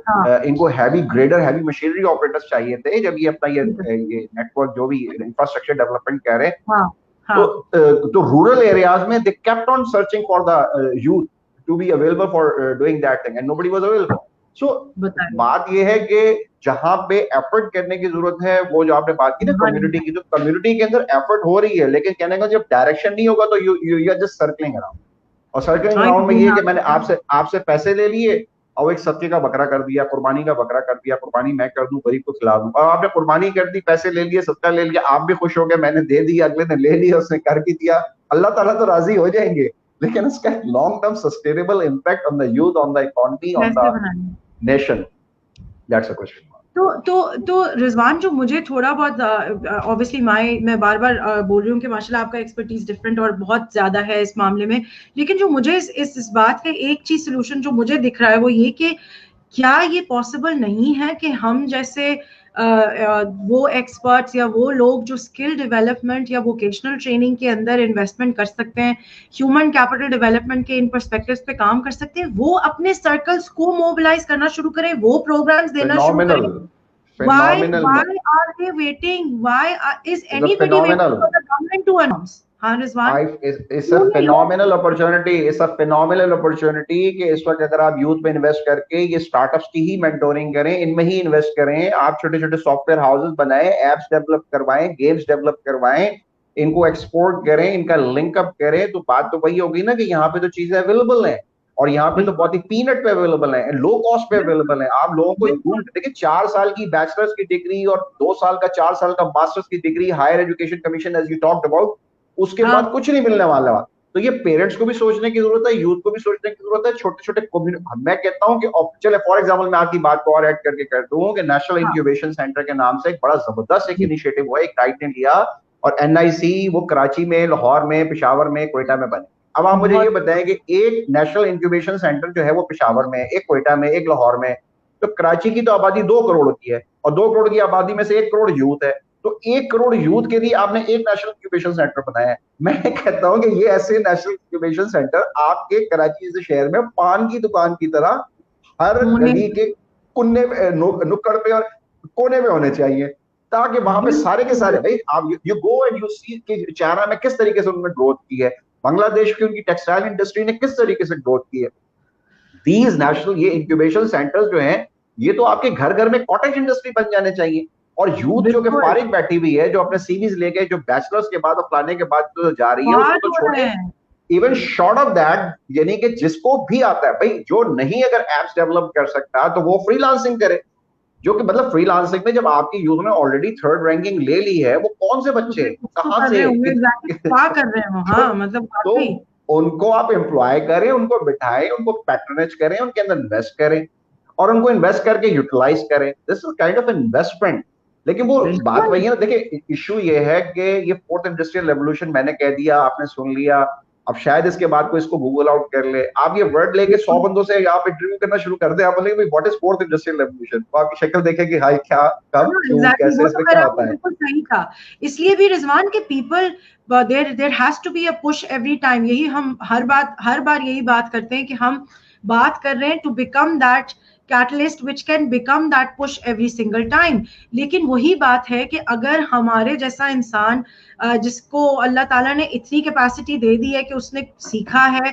हाँ इनको heavy grader, heavy machinery operators चाहिए थे, जब ये अपना ये नेटवर्क जो भी इंफ्रास्ट्रक्चर डेवलपमेंट कह रहे हैं, हाँ तो हाँ। तो रूरल एरियाज में they kept on searching for the youth to be available for doing that thing, and nobody was available. So बताइए। बात ये है कि जहां पे एफर्ट करने की जरूरत है, वो जो आपने बात की ना वहाँ नहीं कम्युनिटी है। की, तो कम्युनिटी के अंदर एफर्ट हो रही है, लेकिन कहने का जब डायरेक्शन नहीं होगा, तो you you are just circling around. और सर्कलिंग हाँ अराउंड में ये ये कि मैंने हाँ। आपसे आपसे पैसे ले लिए, और एक सत्य का बकरा कर दिया, कुर्बानी का बकरा कर दिया, कुर्बानी मैं कर दूं, गरीब को खिला दूं, और आपने कुर्बानी कर दी, पैसे ले लिए, सत्ता ले लिया, आप भी खुश हो गए, मैंने दे दिया, अगले ने ले लिया, उसने कर भी दिया, अल्लाह ताला तो राजी हो जाएंगे, लेकिन उसका long term sustainable impact on the youth, on the economy, on कैसे द बनानी? Nation, that's a question. तो रिजवान, जो मुझे थोड़ा बहुत, ऑब्वियसली मैं बार बार बोल रही हूँ कि माशाल्लाह आपका एक्सपर्टीज डिफरेंट और बहुत ज्यादा है इस मामले में, लेकिन जो मुझे इस बात का एक चीज सोल्यूशन जो मुझे दिख रहा है वो ये कि क्या ये पॉसिबल नहीं है कि हम जैसे वो एक्सपर्ट्स या वो लोग जो स्किल डेवलपमेंट या वोकेशनल ट्रेनिंग के अंदर इन्वेस्टमेंट कर सकते हैं, ह्यूमन कैपिटल डेवलपमेंट के इन पर्सपेक्टिव्स पे काम कर सकते हैं, वो अपने सर्कल्स को मोबिलाइज करना शुरू करें, वो प्रोग्राम्स देना शुरू फिनोमिनल, करें? why phenomenal why are they waiting? Why is is a anybody waiting phenomenal, for the government to announce? हाँ रिजवान, इट्स अ क्यों नहीं लोग? Phenomenal opportunity, it's a phenomenal opportunity कि इस वक्त अगर आप यूथ में इन्वेस्ट करके ये स्टार्टअप्स की ही मेंटोरिंग करें, इनमें ही इन्वेस्ट करें, आप छोटे छोटे सॉफ्टवेयर हाउसेस बनाएं, एप्स डेवलप करवाएं, गेम्स डेवलप करवाएं, इनको एक्सपोर्ट करें, इनका लिंकअप करें, तो बात तो वही होगी ना कि यहाँ पे तो चीजें अवेलेबल हैं, और यहाँ पे तो बिल्कुल बहुत ही पीनट पे अवेलेबल है, लो कॉस्ट पे बिल्कुल अवेलेबल है। आप लोगों को ढूंढ बिल्कुल। देखिए, 4 साल की बैचलर्स की डिग्री और 2 साल का 4 साल का मास्टर्स की degree, higher education commission as you talked about, उसके बाद हाँ कुछ नहीं मिलने वाला। तो ये पेरेंट्स को भी सोचने की जरूरत है, यूथ को भी सोचने की जरूरत है, छोटे छोटे मैं कहता हूँ कि चले फॉर एग्जाम्पल मैं आपकी बात को और ऐड करके कर दूं कि नेशनल हाँ। इंक्यूबेशन सेंटर के नाम से एक बड़ा जबरदस्त एक जी इनिशिएटिव हुआ, एक राइट ने लिया, और एनआईसी वो कराची में, लाहौर में, पेशावर में, कोयटा में बने। अब आप मुझे ये बहुत। बताएं कि एक नेशनल इंक्यूबेशन सेंटर जो है वो पेशावर में, एक कोयटा में, एक लाहौर में, तो कराची की तो आबादी 2 करोड़ की है, और 2 करोड़ की आबादी में से 1 करोड़ यूथ है, तो 1 करोड़ यूथ के लिए आपने एक नेशनल इंक्यूबेशन सेंटर बनाया है। मैं कहता हूं कि ये ऐसे नेशनल इंक्यूबेशन सेंटर आपके कराची जैसे शहर में पान की दुकान की तरह हर होने गली के कुन्ने नुक्कड़ पे और कोने में होने चाहिए, ताकि वहां पे सारे के सारे बिल्कुल। भाई, आप you go and you see कि चाइना में किस तरीके से उन्होंने ग्रोथ की है, बांग्लादेश की उनकी टेक्सटाइल इंडस्ट्री ने किस तरीके से ग्रोथ की है। दीज नेशनल ये इंक्यूबेशन सेंटर्स जो हैं, ये तो आपके घर घर में कॉटेज इंडस्ट्री बन जाने चाहिए। और यूथ जो कि बिल्कुल फारिग बैठी हुई है, जो अपने सीवीज लेके, जो बैचलर्स के बाद और फलाने के बाद जो जा रही है, उसको बात तो हो रहे छोड़िए, हैं। इवन शॉर्ट ऑफ दैट, यानी कि जिसको भी आता है भाई, जो नहीं अगर एप्स डेवलप कर सकता तो वो फ्रीलांसिंग करे, जो कि मतलब फ्रीलांसिंग में जब आपकी यूथ ने ऑलरेडी थर्ड रैंकिंग ले ली है, वो कौन से तो बच्चे फिर कुछ तो कहां कर रहे से होंगे, एग्जैक्टली क्या कर रहे हो? तो, हाँ मतलब तो वाकई। उनको आप एम्प्लॉय करें, उनको बिठाएं, उनको पैटर्नेज करें, उनके अंदर इन्वेस्ट करें, और उनको इन्वेस्ट करके यूटिलाइज करें, this is kind of investment. लेकिन वो बात बिल्कुल। वही है ना, देखिए इशू ये है कि ये फोर्थ इंडस्ट्रियल रेवोल्यूशन मैंने कह दिया, आपने सुन लिया, अब शायद इसके बाद कोई इसको गूगल आउट कर ले, आप ये वर्ड लेके 100 बंदों से आप इंटरव्यू करना शुरू कर दे, आप बोलेंगे what is fourth industrial revolution, तो आपकी शक्ल देखेगी हाई क्या, कब, हाँ क्यों, एग्जैक्टली, कैसे, वो तो इसमें खैर क्या आपने होता है। बिल्कुल सही कहा। इसलिए भी रिजवान के people, there has to be a push every time, यही हम हर बार यही बात करते हैं कि हम बात कर रहे हैं to become that catalyst which can become that push every single time. लेकिन वही बात है कि अगर हमारे जैसा इंसान, जिसको अल्लाह ताला ने इतनी कैपेसिटी दे दी है कि उसने सीखा है,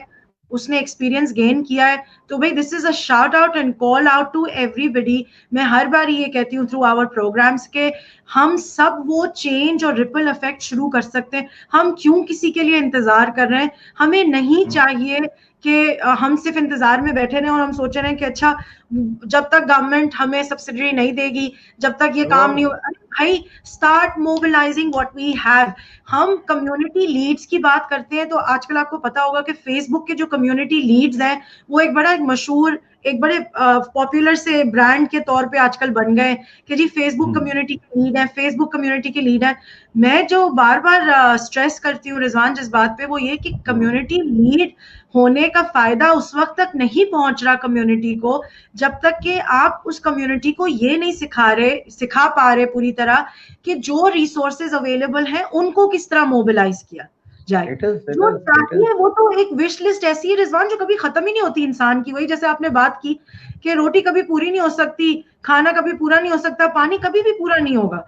उसने एक्सपीरियंस गेन किया है। तो भाई this is a shout out and call out to everybody. मैं हर बार ये कहती हूँ थ्रू आवर प्रोग्राम्स के हम सब वो चेंज और रिपल इफेक्ट शुरू कर सकते हैं। हम क्यों किसी के लिए इंतजार कर रहे हैं? हमें नहीं चाहिए कि हम सिर्फ इंतजार में बैठे रहें और हम सोच रहे हैं कि अच्छा जब तक गवर्नमेंट हमें सब्सिडी नहीं देगी, जब तक ये काम नहीं हो, अरे भाई start mobilising what we have. हम कम्युनिटी लीड्स की बात करते हैं तो आजकल आपको पता होगा कि फेसबुक के जो कम्युनिटी लीड्स हैं वो एक मशहूर एक बड़े पॉपुलर से ब्रांड के तौर पे आजकल बन गए कि जी फेसबुक कम्युनिटी की लीड है, फेसबुक कम्युनिटी की लीड है। मैं जो बार बार स्ट्रेस करती हूँ रिजवान जिस बात पे, वो ये कि कम्युनिटी लीड होने का फायदा उस वक्त तक नहीं पहुंच रहा कम्युनिटी को जब तक कि आप उस कम्युनिटी को ये नहीं सिखा पा रहे पूरी तरह कि जो रिसोर्सेज अवेलेबल हैं उनको किस तरह मोबिलाइज किया जाए। जो चाहिए वो तो एक विश लिस्ट ऐसी है रिजवान जो कभी खत्म ही नहीं होती इंसान की। वही जैसे आपने बात की कि रोटी कभी पूरी नहीं हो सकती, खाना कभी पूरा नहीं हो सकता, पानी कभी भी पूरा नहीं होगा।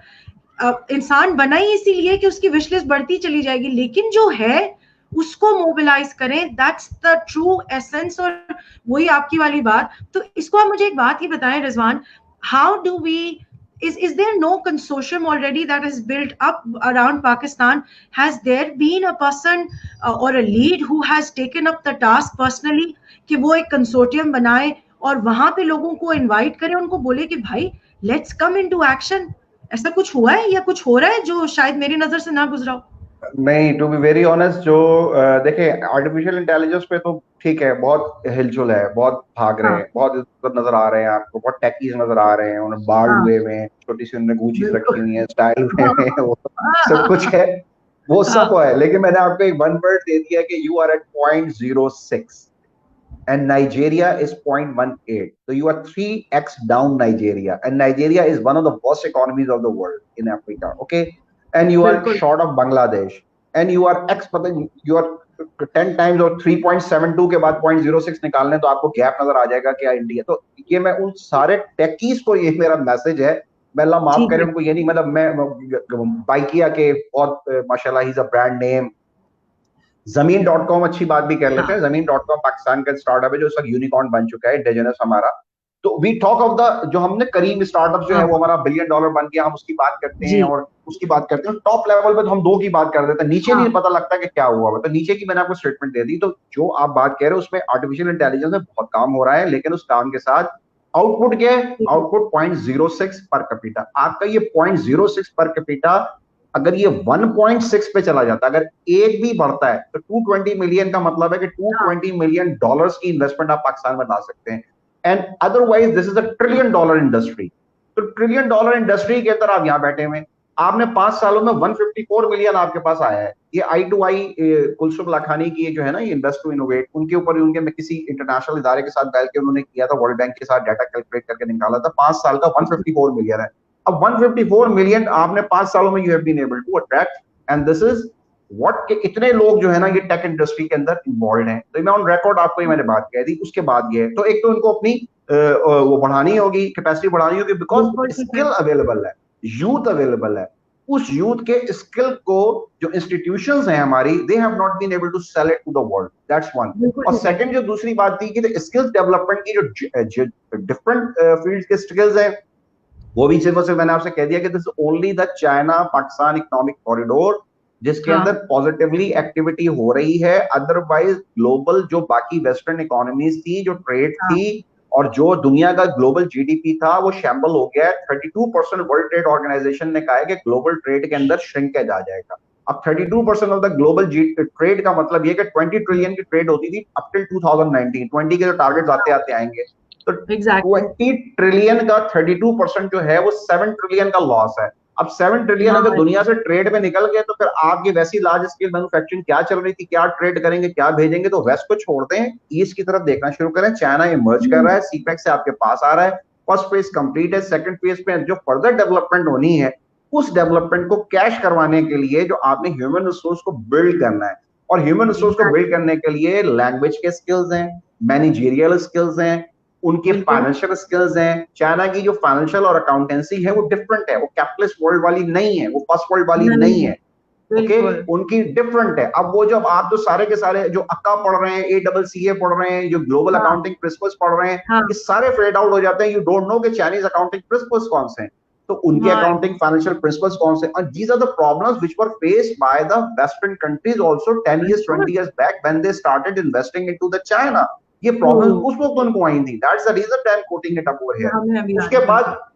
इंसान बना ही इसीलिए कि उसकी विश लिस्ट बढ़ती चली जाएगी, लेकिन जो है उसको मोबिलाइज करें, दैट्स द ट्रू एसेंस। और वही आपकी वाली बात। तो इसको आप मुझे एक बात ही बताएं Rizwan, how do we is there no consortium already that is built up around Pakistan? Has there been a person or a lead who has taken up the task personally कि वो एक कंसोर्टियम बनाए और वहां पे लोगों को इनवाइट करे, उनको बोले कि भाई लेट्स कम इनटू एक्शन? ऐसा कुछ हुआ है या कुछ हो रहा है जो शायद मेरी नजर से ना गुजरा हो? नहीं, टू बी वेरी ऑनेस्ट, जो देखे आर्टिफिशियल इंटेलिजेंस पे तो ठीक है, बहुत हिलचुल है, बहुत भाग रहे हाँ हैं, बहुत इधर नजर आ रहे हैं आपको, बहुत टेकीज नजर आ रहे हैं, उन्हें बाल हाँ हुए हुए हैं, छोटी सी उन्होंने गूचीज रखी बिल्कुल। हुई है, स्टाइल हुए हाँ हुए हैं, वो सब कुछ हाँ है, वो सब हाँ है। लेकिन मैंने आपको एक वन वर्ड दे दिया कि you are at 0.06 and Nigeria is 0.18. So you are 3x down Nigeria. And Nigeria is one of the worst economies of the world in Africa. Okay. And you are बिल्कुल। short of Bangladesh. And you are X, you are 10 times और 3.72 के बाद 0.06 निकालने तो आपको gap नजर आ जाएगा क्या इंडिया। तो ये मैं उन सारे टेकीज को ये मेरा मैसेज है। मैं अल्लाह माफ ठीक करे है। उनको, ये नहीं मतलब मैं बाइकिया के बहुत माशाल्लाह he is a brand name. Zameen.com अच्छी बात भी कर लेते हाँ हैं। Zameen.com पाकिस्तान का स्टार्टअप है जो इस वक्त यूनिकॉर्न बन चुका है, इंडिजिनस हमारा। तो वी टॉक ऑफ द जो हमने करीम स्टार्टअप जो है वो हाँ हमारा $1 बिलियन बन गया, हम उसकी बात करते हैं जी और उसकी बात करते हैं। टॉप लेवल पे तो हम दो की बात कर देते हैं, नीचे नहीं हाँ पता लगता कि क्या हुआ। तो नीचे की मैंने आपको स्टेटमेंट दे दी। तो जो आप बात कह रहे हो उसमें आर्टिफिशियल इंटेलिजेंस में बहुत काम हो रहा है, लेकिन उस काम के साथ आउटपुट क्या है? ठीक है। Output 0.06 per capita. आपका ये 0.06 पर कैपिटा अगर ये 1.6 पे चला जाता, अगर एक भी बढ़ता है तो 220 मिलियन का मतलब है कि हाँ 220 मिलियन डॉलर्स की इन्वेस्टमेंट आप पाकिस्तान में ला सकते हैं। And otherwise this is a $1 trillion industry. तो $1 ट्रिलियन इंडस्ट्री के अंदर आप यहां बैठे हुए, आपने 5 सालों में 154 मिलियन आपके पास आया है। ये आई टू आई कुलसुम लाखानी की जो है ना, ये इन्वेस्ट टू इनोवेट, उनके ऊपर उनके मैं किसी इंटरनेशनल इदारे के साथ बैठ के उन्होंने किया था, वर्ल्ड बैंक के साथ डाटा कैलकुलेट करके निकाला था, 5 साल का 154 मिलियन है। अब 154 मिलियन आपने 5 सालों में you have been able to attract, and this is what के इतने लोग जो है ना ये टेक इंडस्ट्री के अंदर इन्वॉल्व हैं। तो मैं ऑन रिकॉर्ड आपको ये मैंने बात कह दी। उसके बाद ये है, तो एक तो इनको अपनी वो बढ़ानी होगी, कैपेसिटी बढ़ानी होगी, बिकॉज बिल्कुल ठीक है। स्किल अवेलेबल है, यूथ अवेलेबल है। उस यूथ के स्किल को जो इंस्टीट्यूशंस हैं हमारी, they have not been able to sell it to the world, that's one. बिल्कुल और ठीक है। सेकंड जो दूसरी बात थी कि स्किल्स डेवलपमेंट की जो डिफरेंट फील्ड के स्किल्स हैं, वो भी सिर्फ और सिर्फ मैंने आपसे कह दिया कि this only the China Pakistan economic corridor जिसके अंदर हाँ पॉजिटिवली एक्टिविटी हो रही है। अदरवाइज ग्लोबल जो बाकी वेस्टर्न इकोनॉमीज थी, जो ट्रेड हाँ थी और जो दुनिया का ग्लोबल जीडीपी था, वो शैम्बल हो गया है। 32% वर्ल्ड ट्रेड ऑर्गेनाइजेशन ने कहा है कि ग्लोबल ट्रेड के अंदर श्रिंकेज आ जाएगा। अब 32% ऑफ द ग्लोबल ट्रेड का मतलब ये कि 20 ट्रिलियन की ट्रेड होती थी अप टिल 2019, 20 के जो टारगेट आते आते आएंगे। तो एग्जैक्टली। 20 ट्रिलियन का 32% जो है वो 7 ट्रिलियन का लॉस है। अब 7 ट्रिलियन अगर हाँ दुनिया से ट्रेड में निकल गए तो फिर आपकी वैसी लार्ज स्केल मैन्युफैक्चरिंग क्या चल रही थी, क्या ट्रेड करेंगे, क्या भेजेंगे? तो वेस्ट को छोड़ते हैं, ईस्ट की तरफ देखना शुरू करें। चाइना इमर्ज कर रहा है, सीपेक से आपके पास आ रहा है, फर्स्ट फेज कंप्लीट है। सेकंड फेज पे जो फर्दर डेवलपमेंट होनी है, उस डेवलपमेंट को कैश करवाने के लिए जो आपने ह्यूमन रिसोर्स को बिल्ड करना है, और ह्यूमन रिसोर्स को बिल्ड करने के लिए लैंग्वेज के स्किल्स हैं, मैनेजरियल स्किल्स हैं, उनके बिल्कुल फाइनेंशियल स्किल्स हैं। चाइना की जो फाइनेंशियल और अकाउंटेंसी है वो डिफरेंट है, वो कैपिटलिस्ट वर्ल्ड वाली नहीं है, वो फर्स्ट वर्ल्ड वाली नहीं नहीं है। ओके, बिल्कुल। उनकी डिफरेंट है। अब वो जब आप जो सारे के सारे जो अक्का पढ़ रहे हैं, ACCA पढ़ रहे हैं, जो ग्लोबल हाँ अकाउंटिंग प्रिंसिपल्स पढ़ रहे हैं, हाँ ये सारे फेड आउट हो जाते हैं। यू डोंट नो कि चाइनीज अकाउंटिंग प्रिंसिपल्स कौन से हैं, तो उनके हाँ, अकाउंटिंग फाइनेंशियल प्रिंसिपल्स कौन से। और these are the problems which were faced by the western countries also 10 years बिल्कुल 20 years back when they started investing into the China. ये ट्रू। प्रॉब्लम उस वक्त उनको आई थी। That's the reason I am quoting it up over here. हमें अभी आ रहा उसके है, बाद बिल्कुल।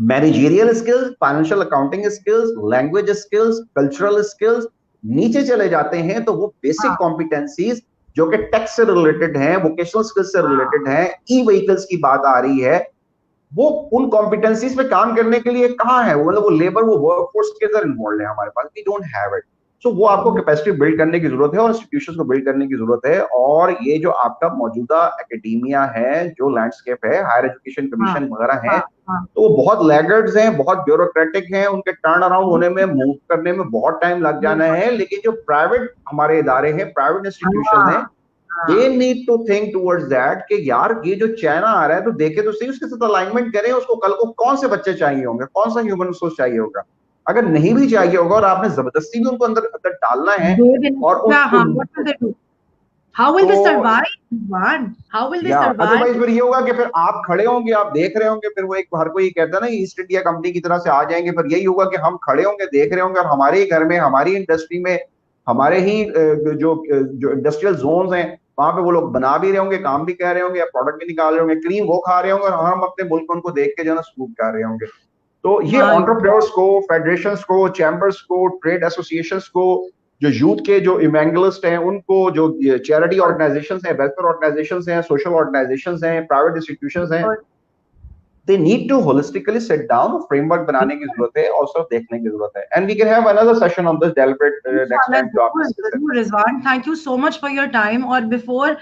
Managerial skills, financial accounting skills, language skills, cultural skills. नीचे चले जाते हैं तो वो बेसिक हाँ कॉम्पिटेंसीज जो कि टेक्स से रिलेटेड है, वोकेशनल स्किल्स से हाँ रिलेटेड है, ई व्हीकल्स की बात आ रही है, वो उन कॉम्पिटेंसीज पे काम करने के लिए कहाँ है वो, मतलब वो लेबर, वो वर्कफोर्स के अंदर इन्वॉल्व है हमारे पास, वी डोंट हैव इट। सो वो आपको कैपेसिटी बिल्ड करने की जरूरत है और इंस्टीट्यूशंस को बिल्ड करने की जरूरत है। और ये जो आपका मौजूदा एकेडेमिया है, जो लैंडस्केप है, हायर एजुकेशन हाँ कमीशन वगैरह है, हाँ हाँ। तो वो बहुत लैगर्ड्स हैं, बहुत ब्यूरोक्रेटिक हैं, उनके टर्न अराउंड होने में, बिल्कुल मूव करने में बहुत टाइम लग जाना बिल्कुल। है। लेकिन जो प्राइवेट हमारे इदारे हैं, प्राइवेट इंस्टीट्यूशन हाँ हैं, दे हाँ। Need to think towards that कि यार ये जो चाइना आ रहा है तो देखे तो सही, उसके साथ अलाइनमेंट करें। उसको कल को कौन से बच्चे चाहिए होंगे, कौन सा ह्यूमन रिसोर्स चाहिए होगा। अगर नहीं भी चाहिए होगा और आपने जबरदस्ती भी उनको अंदर अंदर डालना है दे देने और को क्या, हाँ, उन what will they do? How will तो they survive one? How will they या अदरवाइज सर्वाइव? फिर ये होगा कि फिर आप खड़े होंगे, आप देख रहे होंगे, फिर वो एक हर कोई कहता है ना ईस्ट इंडिया कंपनी की तरह से आ जाएंगे। फिर यही होगा कि हम खड़े होंगे, देख रहे होंगे, और हमारे ही घर में, हमारी इंडस्ट्री में, हमारे ही जो इंडस्ट्रियल जोन्स हैं, वहां पे वो लोग बना भी रहे होंगे, काम भी कर रहे होंगे, या प्रोडक्ट भी निकाल रहे होंगे, क्रीम वो खा रहे होंगे, और हम अपने मुल्क में उनको देख के जो है ना सूट कर रहे होंगे। तो ये माय ऑन्टरप्रेन्योर्स को, फेडरेशंस को, चैम्बर्स को, ट्रेड एसोसिएशंस को, जो यूथ के जो इवेंगलिस्ट हैं उनको, जो चैरिटी गॉड। ऑर्गेनाइजेशंस हैं, वेलफेयर ऑर्गेनाइजेशंस हैं, सोशल ऑर्गेनाइजेशंस हैं, प्राइवेट इंस्टीट्यूशंस हैं, they need to holistically sit down, framework बनाने की जरूरत है और सब देखने की जरूरत है। And we can have another session on this deliberate next इंशाल्लाह टाइम जो आप जरूर डिस्कस करें। जरूर Rizwan, thank you so much for your time. और बिफोर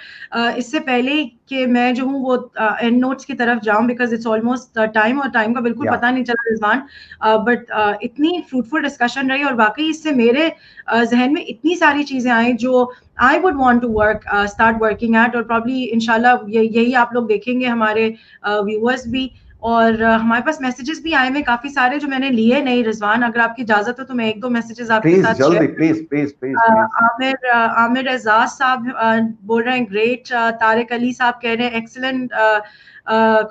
इससे पहले कि मैं जो हूँ वो एंड नोट्स की तरफ जाऊं, बिकॉज इट्स ऑलमोस्ट टाइम, और टाइम का बिल्कुल या पता नहीं चला रिजवान। बट इतनी फ्रूटफुल डिस्कशन रही, और वाकई इससे मेरे जहन में इतनी सारी चीजें आई जो I would want to start working at. और प्रॉब्ली इंशाल्लाह यही आप लोग देखेंगे, हमारे व्यूअर्स भी। और हमारे पास मैसेजेस भी आए हैं काफी सारे जो मैंने लिए नहीं रिजवान, अगर आपकी इजाजत हो तो मैं एक दो मैसेजेस आपके प्लीज साथ शेयर। जल्दी, please please please please. Aamir Ejaz साहब बोल रहे हैं ग्रेट। तारिक अली साहब कह रहे हैं एक्सलेंट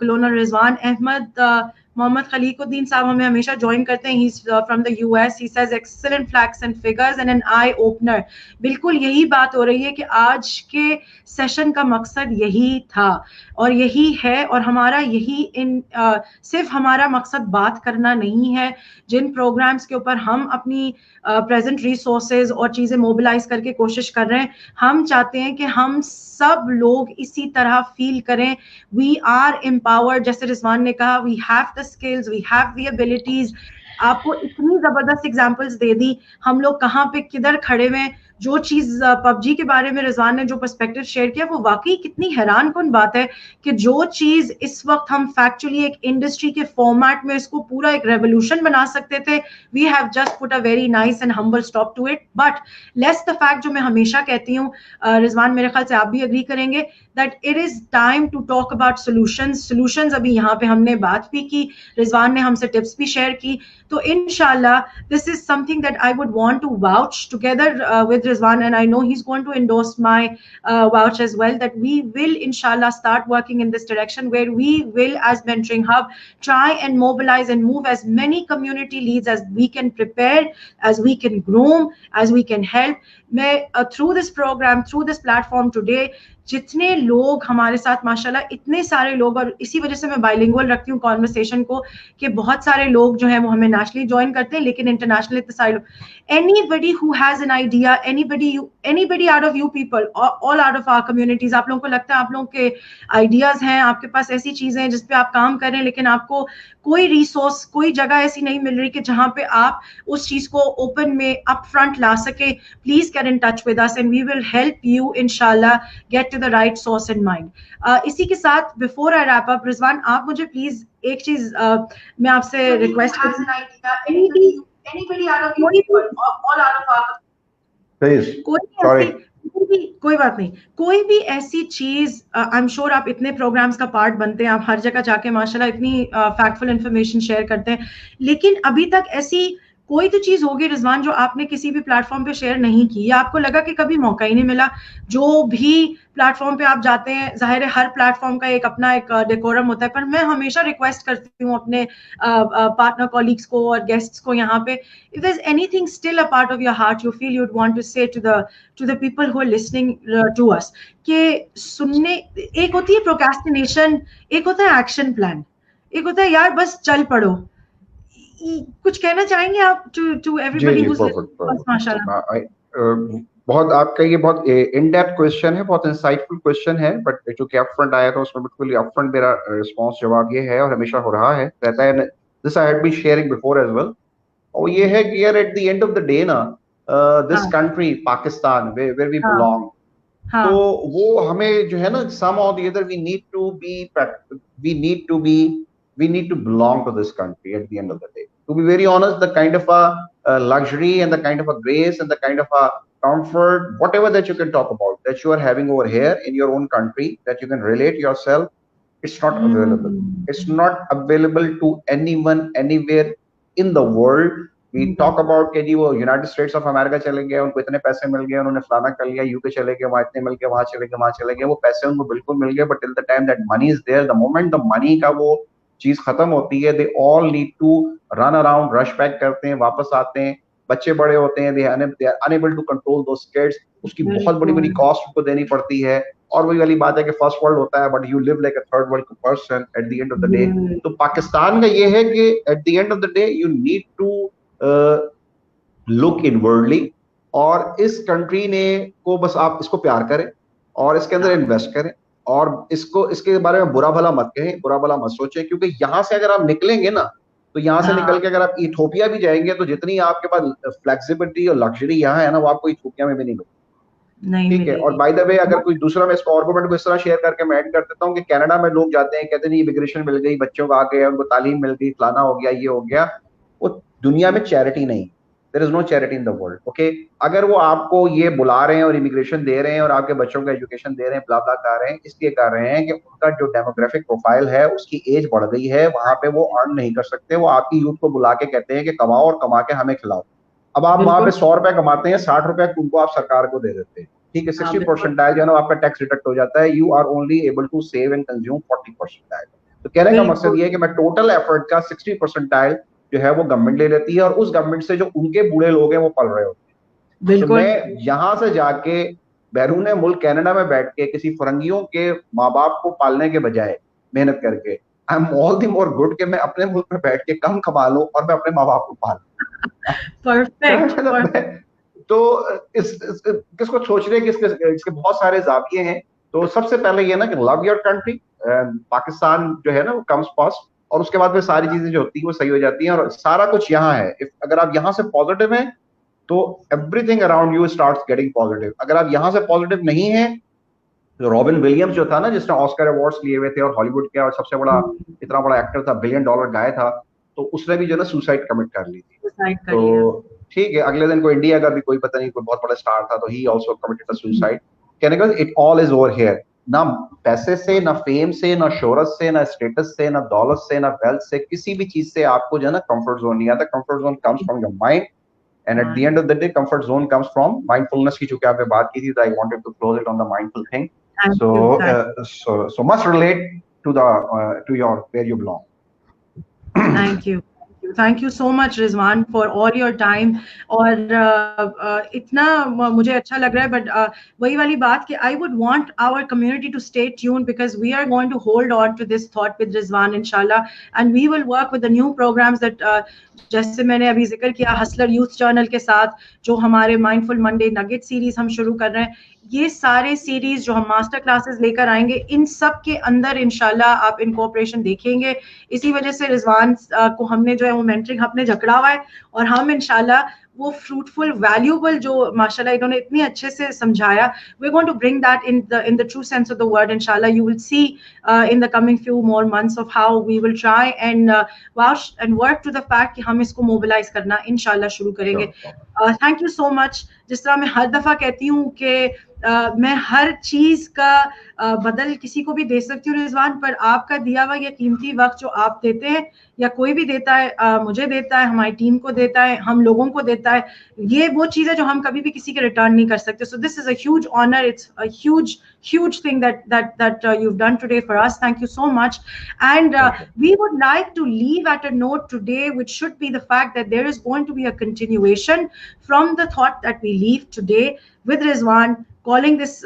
कलोनल। रिजवान अहमद मोहम्मद खलीकुद्दीन साहब हमें हमेशा ज्वाइन करते हैं, he is from the US. He says excellent facts and figures and an eye opener. बिल्कुल यही बात हो रही है कि आज के सेशन का मकसद यही था और यही है, और हमारा यही सिर्फ हमारा मकसद बात करना नहीं है। जिन प्रोग्राम्स के ऊपर हम अपनी प्रेजेंट रिसोर्सेज और चीजें मोबिलाइज करके कोशिश कर रहे हैं, हम चाहते हैं कि हम सब लोग इसी तरह फील करें वी आर एम्पावर्ड। जैसे रिजवान ने कहा, we have the skills, we have the abilities. आपको इतनी जबरदस्त एग्जांपल्स दे दी, हम लोग कहाँ पे किधर खड़े हुए। जो चीज पबजी के बारे में रिजवान ने जो पर्सपेक्टिव शेयर किया, वो वाकई कितनी हैरान कुन बात है कि जो चीज इस वक्त हम फैक्चुअली एक इंडस्ट्री के फॉर्मेट में इसको पूरा एक रेवोल्यूशन बना सकते थे, we have just put a very nice and humble stop to it. But let's the fact, जो मैं हमेशा कहती हूँ, रिजवान मेरे ख्याल से आप भी अग्री करेंगे, that it is time to talk about solutions. अभी यहाँ पे हमने बात भी की, रिजवान ने हमसे टिप्स भी शेयर की। तो इंशाल्लाह this is something that I would want to vouch together with Rizwan, and I know he's going to endorse my vouch as well, that we will inshallah start working in this direction, where we will, as Mentoring Hub, try and mobilize and move as many community leads as we can prepare, as we can groom, as we can help. मैं through this program, through this platform today, जितने लोग हमारे साथ माशाल्लाह, इतने सारे लोग, और इसी वजह से मैं बाइलिंगुअल रखती हूँ कॉन्वर्सेशन को, कि बहुत सारे लोग जो हैं वो हमें नेशनली ज्वाइन करते हैं, लेकिन इंटरनेशनल इतने सारे लोग। Anybody who has an idea, anybody out of you people, all out of our communities, आप लोगों को लगता है आप लोगों के आइडियाज हैं, आपके पास ऐसी चीजें हैं जिसपे आप काम कर रहे हैं, लेकिन आपको कोई रिसोर्स, कोई जगह ऐसी नहीं मिल रही कि जहां पे आप उस चीज को ओपन में अप फ्रंट ला सके, please get in touch with us and we will help you इंशाल्लाह get to the right source in mind. इसी के साथ before I wrap up, Rizwan आप मुझे प्लीज एक चीज मैं आपसे रिक्वेस्ट करूंगी, प्लीज, कोई भी सॉरी। ऐसी कोई बात नहीं, कोई भी ऐसी चीज, आई एम श्योर आप इतने प्रोग्राम्स का पार्ट बनते हैं, आप हर जगह जाके माशाल्लाह इतनी फैक्टफुल इंफॉर्मेशन शेयर करते हैं, लेकिन अभी तक ऐसी कोई तो चीज होगी रिजवान जो आपने किसी भी प्लेटफॉर्म पे शेयर नहीं की, या आपको लगा कि कभी मौका ही नहीं मिला। जो भी प्लेटफॉर्म पे आप जाते हैं, जाहिर है हर प्लेटफॉर्म का एक अपना एक डेकोरम होता है, पर मैं हमेशा रिक्वेस्ट करती हूँ अपने पार्टनर कॉलीग्स को और गेस्ट्स को यहाँ पे, if there's anything still a part of your heart you feel you'd want to say to the people who are listening to us, कि सुनने, एक होती है प्रोक्रेस्टिनेशन, एक होता है एक्शन प्लान, एक होता है यार बस चल पड़ो। कुछ कहना चाहेंगे आप टू जी एवरीबडी जी, हुज परफेक्ट लिसनिंग? माशाल्लाह। परफेक्ट। बहुत आपका ये बहुत इन डेप्थ क्वेश्चन है, बहुत इंसाइटफुल क्वेश्चन है, बट चूंकि अपफ्रंट आया तो उसमें बिल्कुल अपफ्रंट मेरा रिस्पॉन्स जवाब ये है, और हमेशा हो रहा है, रहता है, this I had been sharing before as well. और ये है कि यार at the end of the day ना, दिस हाँ कंट्री पाकिस्तान वेयर वी हाँ बिलोंग, तो हाँ। वो हमें जो है ना, सम और the other we need to be we need to belong to this country at the end of the day. To be very honest, the kind of a luxury and the kind of a grace and the kind of a comfort, whatever that you can talk about, that you are having over here in your own country, that you can relate yourself, it's not available. It's hmm, not available to anyone anywhere in the world. We talk about कि जी वो United states of America चले गए, उनको इतने पैसे मिल गए, उन्होंने फलाना कर लिया, यूके चले गए, वहां इतने मिल गए, वहां चले गए, वहां चले गए, वो पैसे उनको बिल्कुल मिल गए, but till the time that money is there, the moment the money का वो चीज खत्म होती है, they all need to run around, rush back करते हैं, वापस आते हैं, बच्चे बड़े होते हैं, they are unable to control those kids, उसकी बहुत बड़ी बड़ी बिल्कुल कॉस्ट उनको देनी पड़ती है। और वही वाली बात है कि फर्स्ट वर्ल्ड होता है, but you live like a third world person at the end of the day. तो पाकिस्तान का ये है कि at the end of the day you need to look inwardly, और इस कंट्री ने को बस आप इसको प्यार करें और इसके अंदर इन्वेस्ट करें, और इसको इसके बारे में बुरा भला मत कहें, बुरा भला मत सोचें, क्योंकि यहां से अगर आप निकलेंगे ना, तो यहां से निकल हाँ, के अगर आप इथोपिया भी जाएंगे, तो जितनी आपके पास फ्लेक्सिबिलिटी और लग्जरी यहाँ है ना, वो आपको इथोपिया में भी नहीं मिलेगी। नहीं ठीक है। और मिलेगी। बाय द वे, अगर कोई दूसरा, मैं इसको आर्गुमेंट को इस तरह शेयर करके मैं ऐड कर देता हूँ कि कनाडा में लोग जाते हैं, कहते हैं इमिग्रेशन मिल गई, बच्चों को आ गए, उनको तालीम मिल गई, फलाना हो गया, ये हो गया। वो दुनिया में चैरिटी नहीं, there is no charity in the world, okay. अगर वो आपको ये बुला रहे हैं और इमिग्रेशन दे रहे हैं और आपके बच्चों को एजुकेशन दे रहे हैं, ब्ला ब्ला कर रहे हैं, इसलिए कर रहे हैं कि उनका जो डेमोग्राफिक प्रोफाइल है, उसकी एज बढ़ गई है, वहां पे वो अर्न नहीं कर सकते, वो आपकी यूथ को बुला के कहते हैं कि कमाओ और कमा के हमें खिलाओ। अब आप वहां पे बिल्कुल। 100 रुपए कमाते हैं, 60 रुपए उनको आप सरकार को दे देते हैं, ठीक है, हाँ 60% बिल्कुल जो है ना आपका टैक्स डिडक्ट हो जाता है, you are only able to save and consume 40%। तो कहने का मकसद बिल्कुल ये है कि मैं टोटल एफर्ट का 60% जो है वो गवर्नमेंट ले लेती है, और उस गवर्नमेंट से जो उनके बूढ़े लोग हैं वो पल रहे होते हैं। तो बिल्कुल। मैं यहां से जाके बैरून मुल्क कनाडा में बैठ के किसी फरंगियों के माँ बाप को पालने के बजाय मेहनत करके, I am all the more good कि मैं अपने मुल्क में बैठ के कम कमा लूं और मैं अपने माँ बाप को पालूं। परफेक्ट मतलब परफेक्ट। तो किसको सोचने के इसके बहुत सारे जाविये हैं। तो सबसे पहले ये ना कि लव योर कंट्री, पाकिस्तान जो है ना वो कम्स फर्स्ट, और उसके बाद में सारी चीजें जो होती है वो सही हो जाती हैं, और सारा कुछ यहाँ है। अगर आप यहाँ से पॉजिटिव हैं तो everything around you starts getting positive. अगर आप यहाँ से पॉजिटिव नहीं है, तो रॉबिन विलियम्स जो था ना, जिसने ऑस्कर अवार्ड्स लिए हुए थे और हॉलीवुड का और सबसे बड़ा, इतना बड़ा एक्टर था, $1 बिलियन गाय था, तो उसने भी जो है ना सुसाइड कमिट कर ली थी। डिसाइड कर तो लिया। ठीक है, अगले दिन को इंडिया का भी कोई पता नहीं कोई बहुत बड़ा स्टार था, तो ही आल्सो कमिटेड अ सुसाइड। कहने का it all is over here, ना पैसे से, ना फेम से, ना शोहरत से, ना स्टेटस से, ना दौलत से, ना वेल्थ से, किसी भी चीज से आपको जो है ना कंफर्ट जोन नहीं आता। Comfort zone comes from your mind, and at the end of the day comfort zone comes from mindfulness की, चूंकि आपने बात की थी, I wanted to close it on the mindful thing. Thank so you thank so must relate to the to your where you belong. Thank you thank you so much Rizwan for all your time. और इतना मुझे अच्छा लग रहा है, but वही वाली बात कि I would want our community to stay tune, because we are going to hold on to this thought with Rizwan इंशाल्लाह, and we will work with the new programs that, जैसे मैंने अभी जिक्र किया हसलर यूथ जर्नल के साथ, जो हमारे माइंडफुल मंडे नगेट सीरीज हम शुरू कर रहे हैं, ये सारे सीरीज जो हम मास्टर क्लासेस लेकर आएंगे, इन सब के अंदर इंशाल्लाह आप इनकॉर्पोरेशन देखेंगे। इसी वजह से रिजवान को हमने जो है वो मेंटरिंग हब ने जकड़ा हुआ है, और हम इंशाल्लाह वो फ्रूटफुल वैल्यूबल जो माशाल्लाह इन्होंने इतने अच्छे से समझाया, we are going to bring that in the true sense of the word इंशाल्लाह। You will see in the coming few more months of how we will try and wash and work to the fact कि हम इसको mobilise करना इंशाल्लाह शुरू करेंगे। Sure, sure. Thank you so much. जिस तरह मैं हर दफा कहती हूँ कि मैं हर चीज का बदल किसी को भी दे सकती हूँ रिजवान, पर आपका दिया हुआ ये कीमती वक्त जो आप देते हैं या कोई भी देता है, मुझे देता है, हमारी टीम को देता है, हम लोगों को देता है, ये वो चीज है जो हम कभी भी किसी के रिटर्न नहीं कर सकते. So this is a huge honour, it's a huge thing that you've done today for us. Thank you so much. And Pleasure. we would like to leave at a note today, which should be the fact that there is going to be a continuation from the thought that we leave today with Rizwan, calling this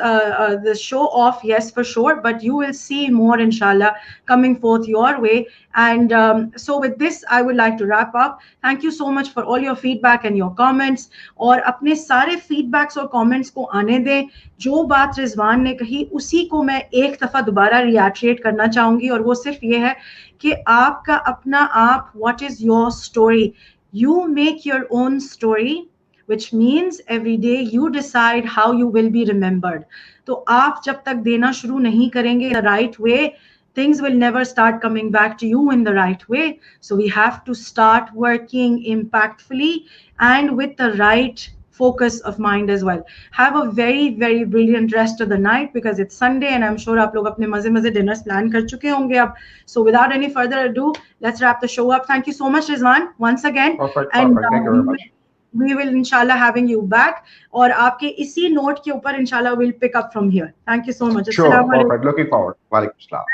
show off, yes, for sure, but you will see more, inshallah, coming forth your way. And so with this, I would like to wrap up. Thank you so much for all your feedback and your comments. और अपने सारे feedbacks और comments को आने दें. जो बात रिजवान ने कही उसी को मैं एक दफा दोबारा रिएट्रेट करना चाहूंगी, और वो सिर्फ ये है कि आपका अपना आप, what is your story? You make your own story, which means every day you decide how you will be remembered. तो आप जब तक देना शुरू नहीं करेंगे the right way, things will never start coming back to you in the right way. So we have to start working impactfully and with the right focus of mind as well. Have a very brilliant rest of the night, because it's Sunday and I'm sure आप लोग अपने मजे मजे dinners plan कर चुके होंगे अब. So without any further ado, let's wrap the show up. Thank you so much, Rizwan, once again. Perfect, And perfect. Thank you very much. we will inshallah having you back, और आपके इसी note के ऊपर inshallah we'll pick up from here. Thank you so much. Sure, Assalamu alaikum. perfect. Looking forward. Walaikum salam.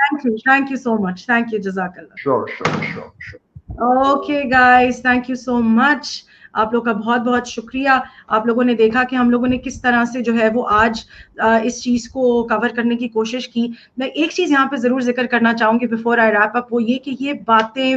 Thank you so much. Thank you, jazakallah. Sure. Okay guys, thank you so much. आप लोग का बहुत बहुत शुक्रिया. आप लोगों ने देखा कि हम लोगों ने किस तरह से जो है वो आज इस चीज को कवर करने की कोशिश की. मैं एक चीज यहाँ पे जरूर जिक्र करना चाहूंगी बिफोर आई रैप अप, वो ये कि ये बातें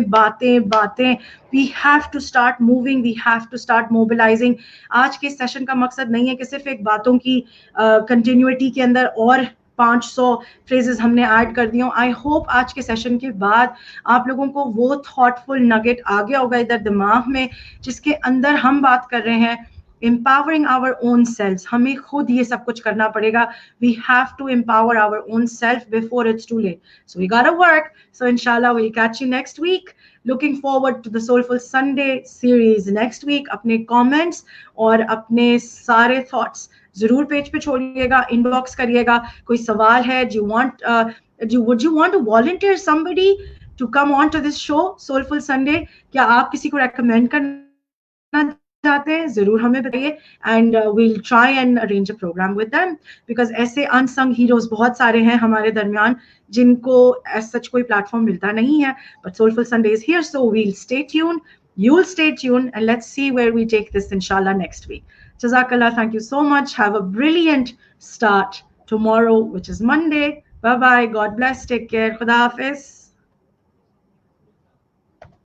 we have to start moving, we have to start mobilising. आज के सेशन का मकसद नहीं है कि सिर्फ एक बातों की कंटिन्यूटी के अंदर और 500 फ्रेजेस हमने ऐड कर दिए. आई होप आज के सेशन के बाद आप लोगों को वो थॉटफुल नगेट आ गया होगा इधर दिमाग में, जिसके अंदर हम बात कर रहे हैं empowering our own selves. हमें खुद ये सब कुछ करना पड़ेगा. We have to empower our own self before it's too late. So we gotta work. So inshallah we'll catch you next week. Looking forward to the Soulful Sunday series next week. अपने comments और अपने सारे thoughts जरूर page पे छोड़िएगा, inbox करिएगा. कोई सवाल है, would you want to volunteer somebody to come on to this show Soulful Sunday? क्या आप किसी को recommend करना चाहते हैं? जरूर हमें बताइए, and we'll try and arrange a program with them, because ऐसे unsung heroes बहुत सारे हैं हमारे दरमियान जिनको as such कोई platform मिलता नहीं है. But Soulful Sunday is here, so we'll stay tuned. You'll stay tuned, and let's see where we take this inshallah next week. Jazakallah, thank you so much. Have a brilliant start tomorrow, which is Monday. Bye bye. God bless. Take care. Khuda Hafiz.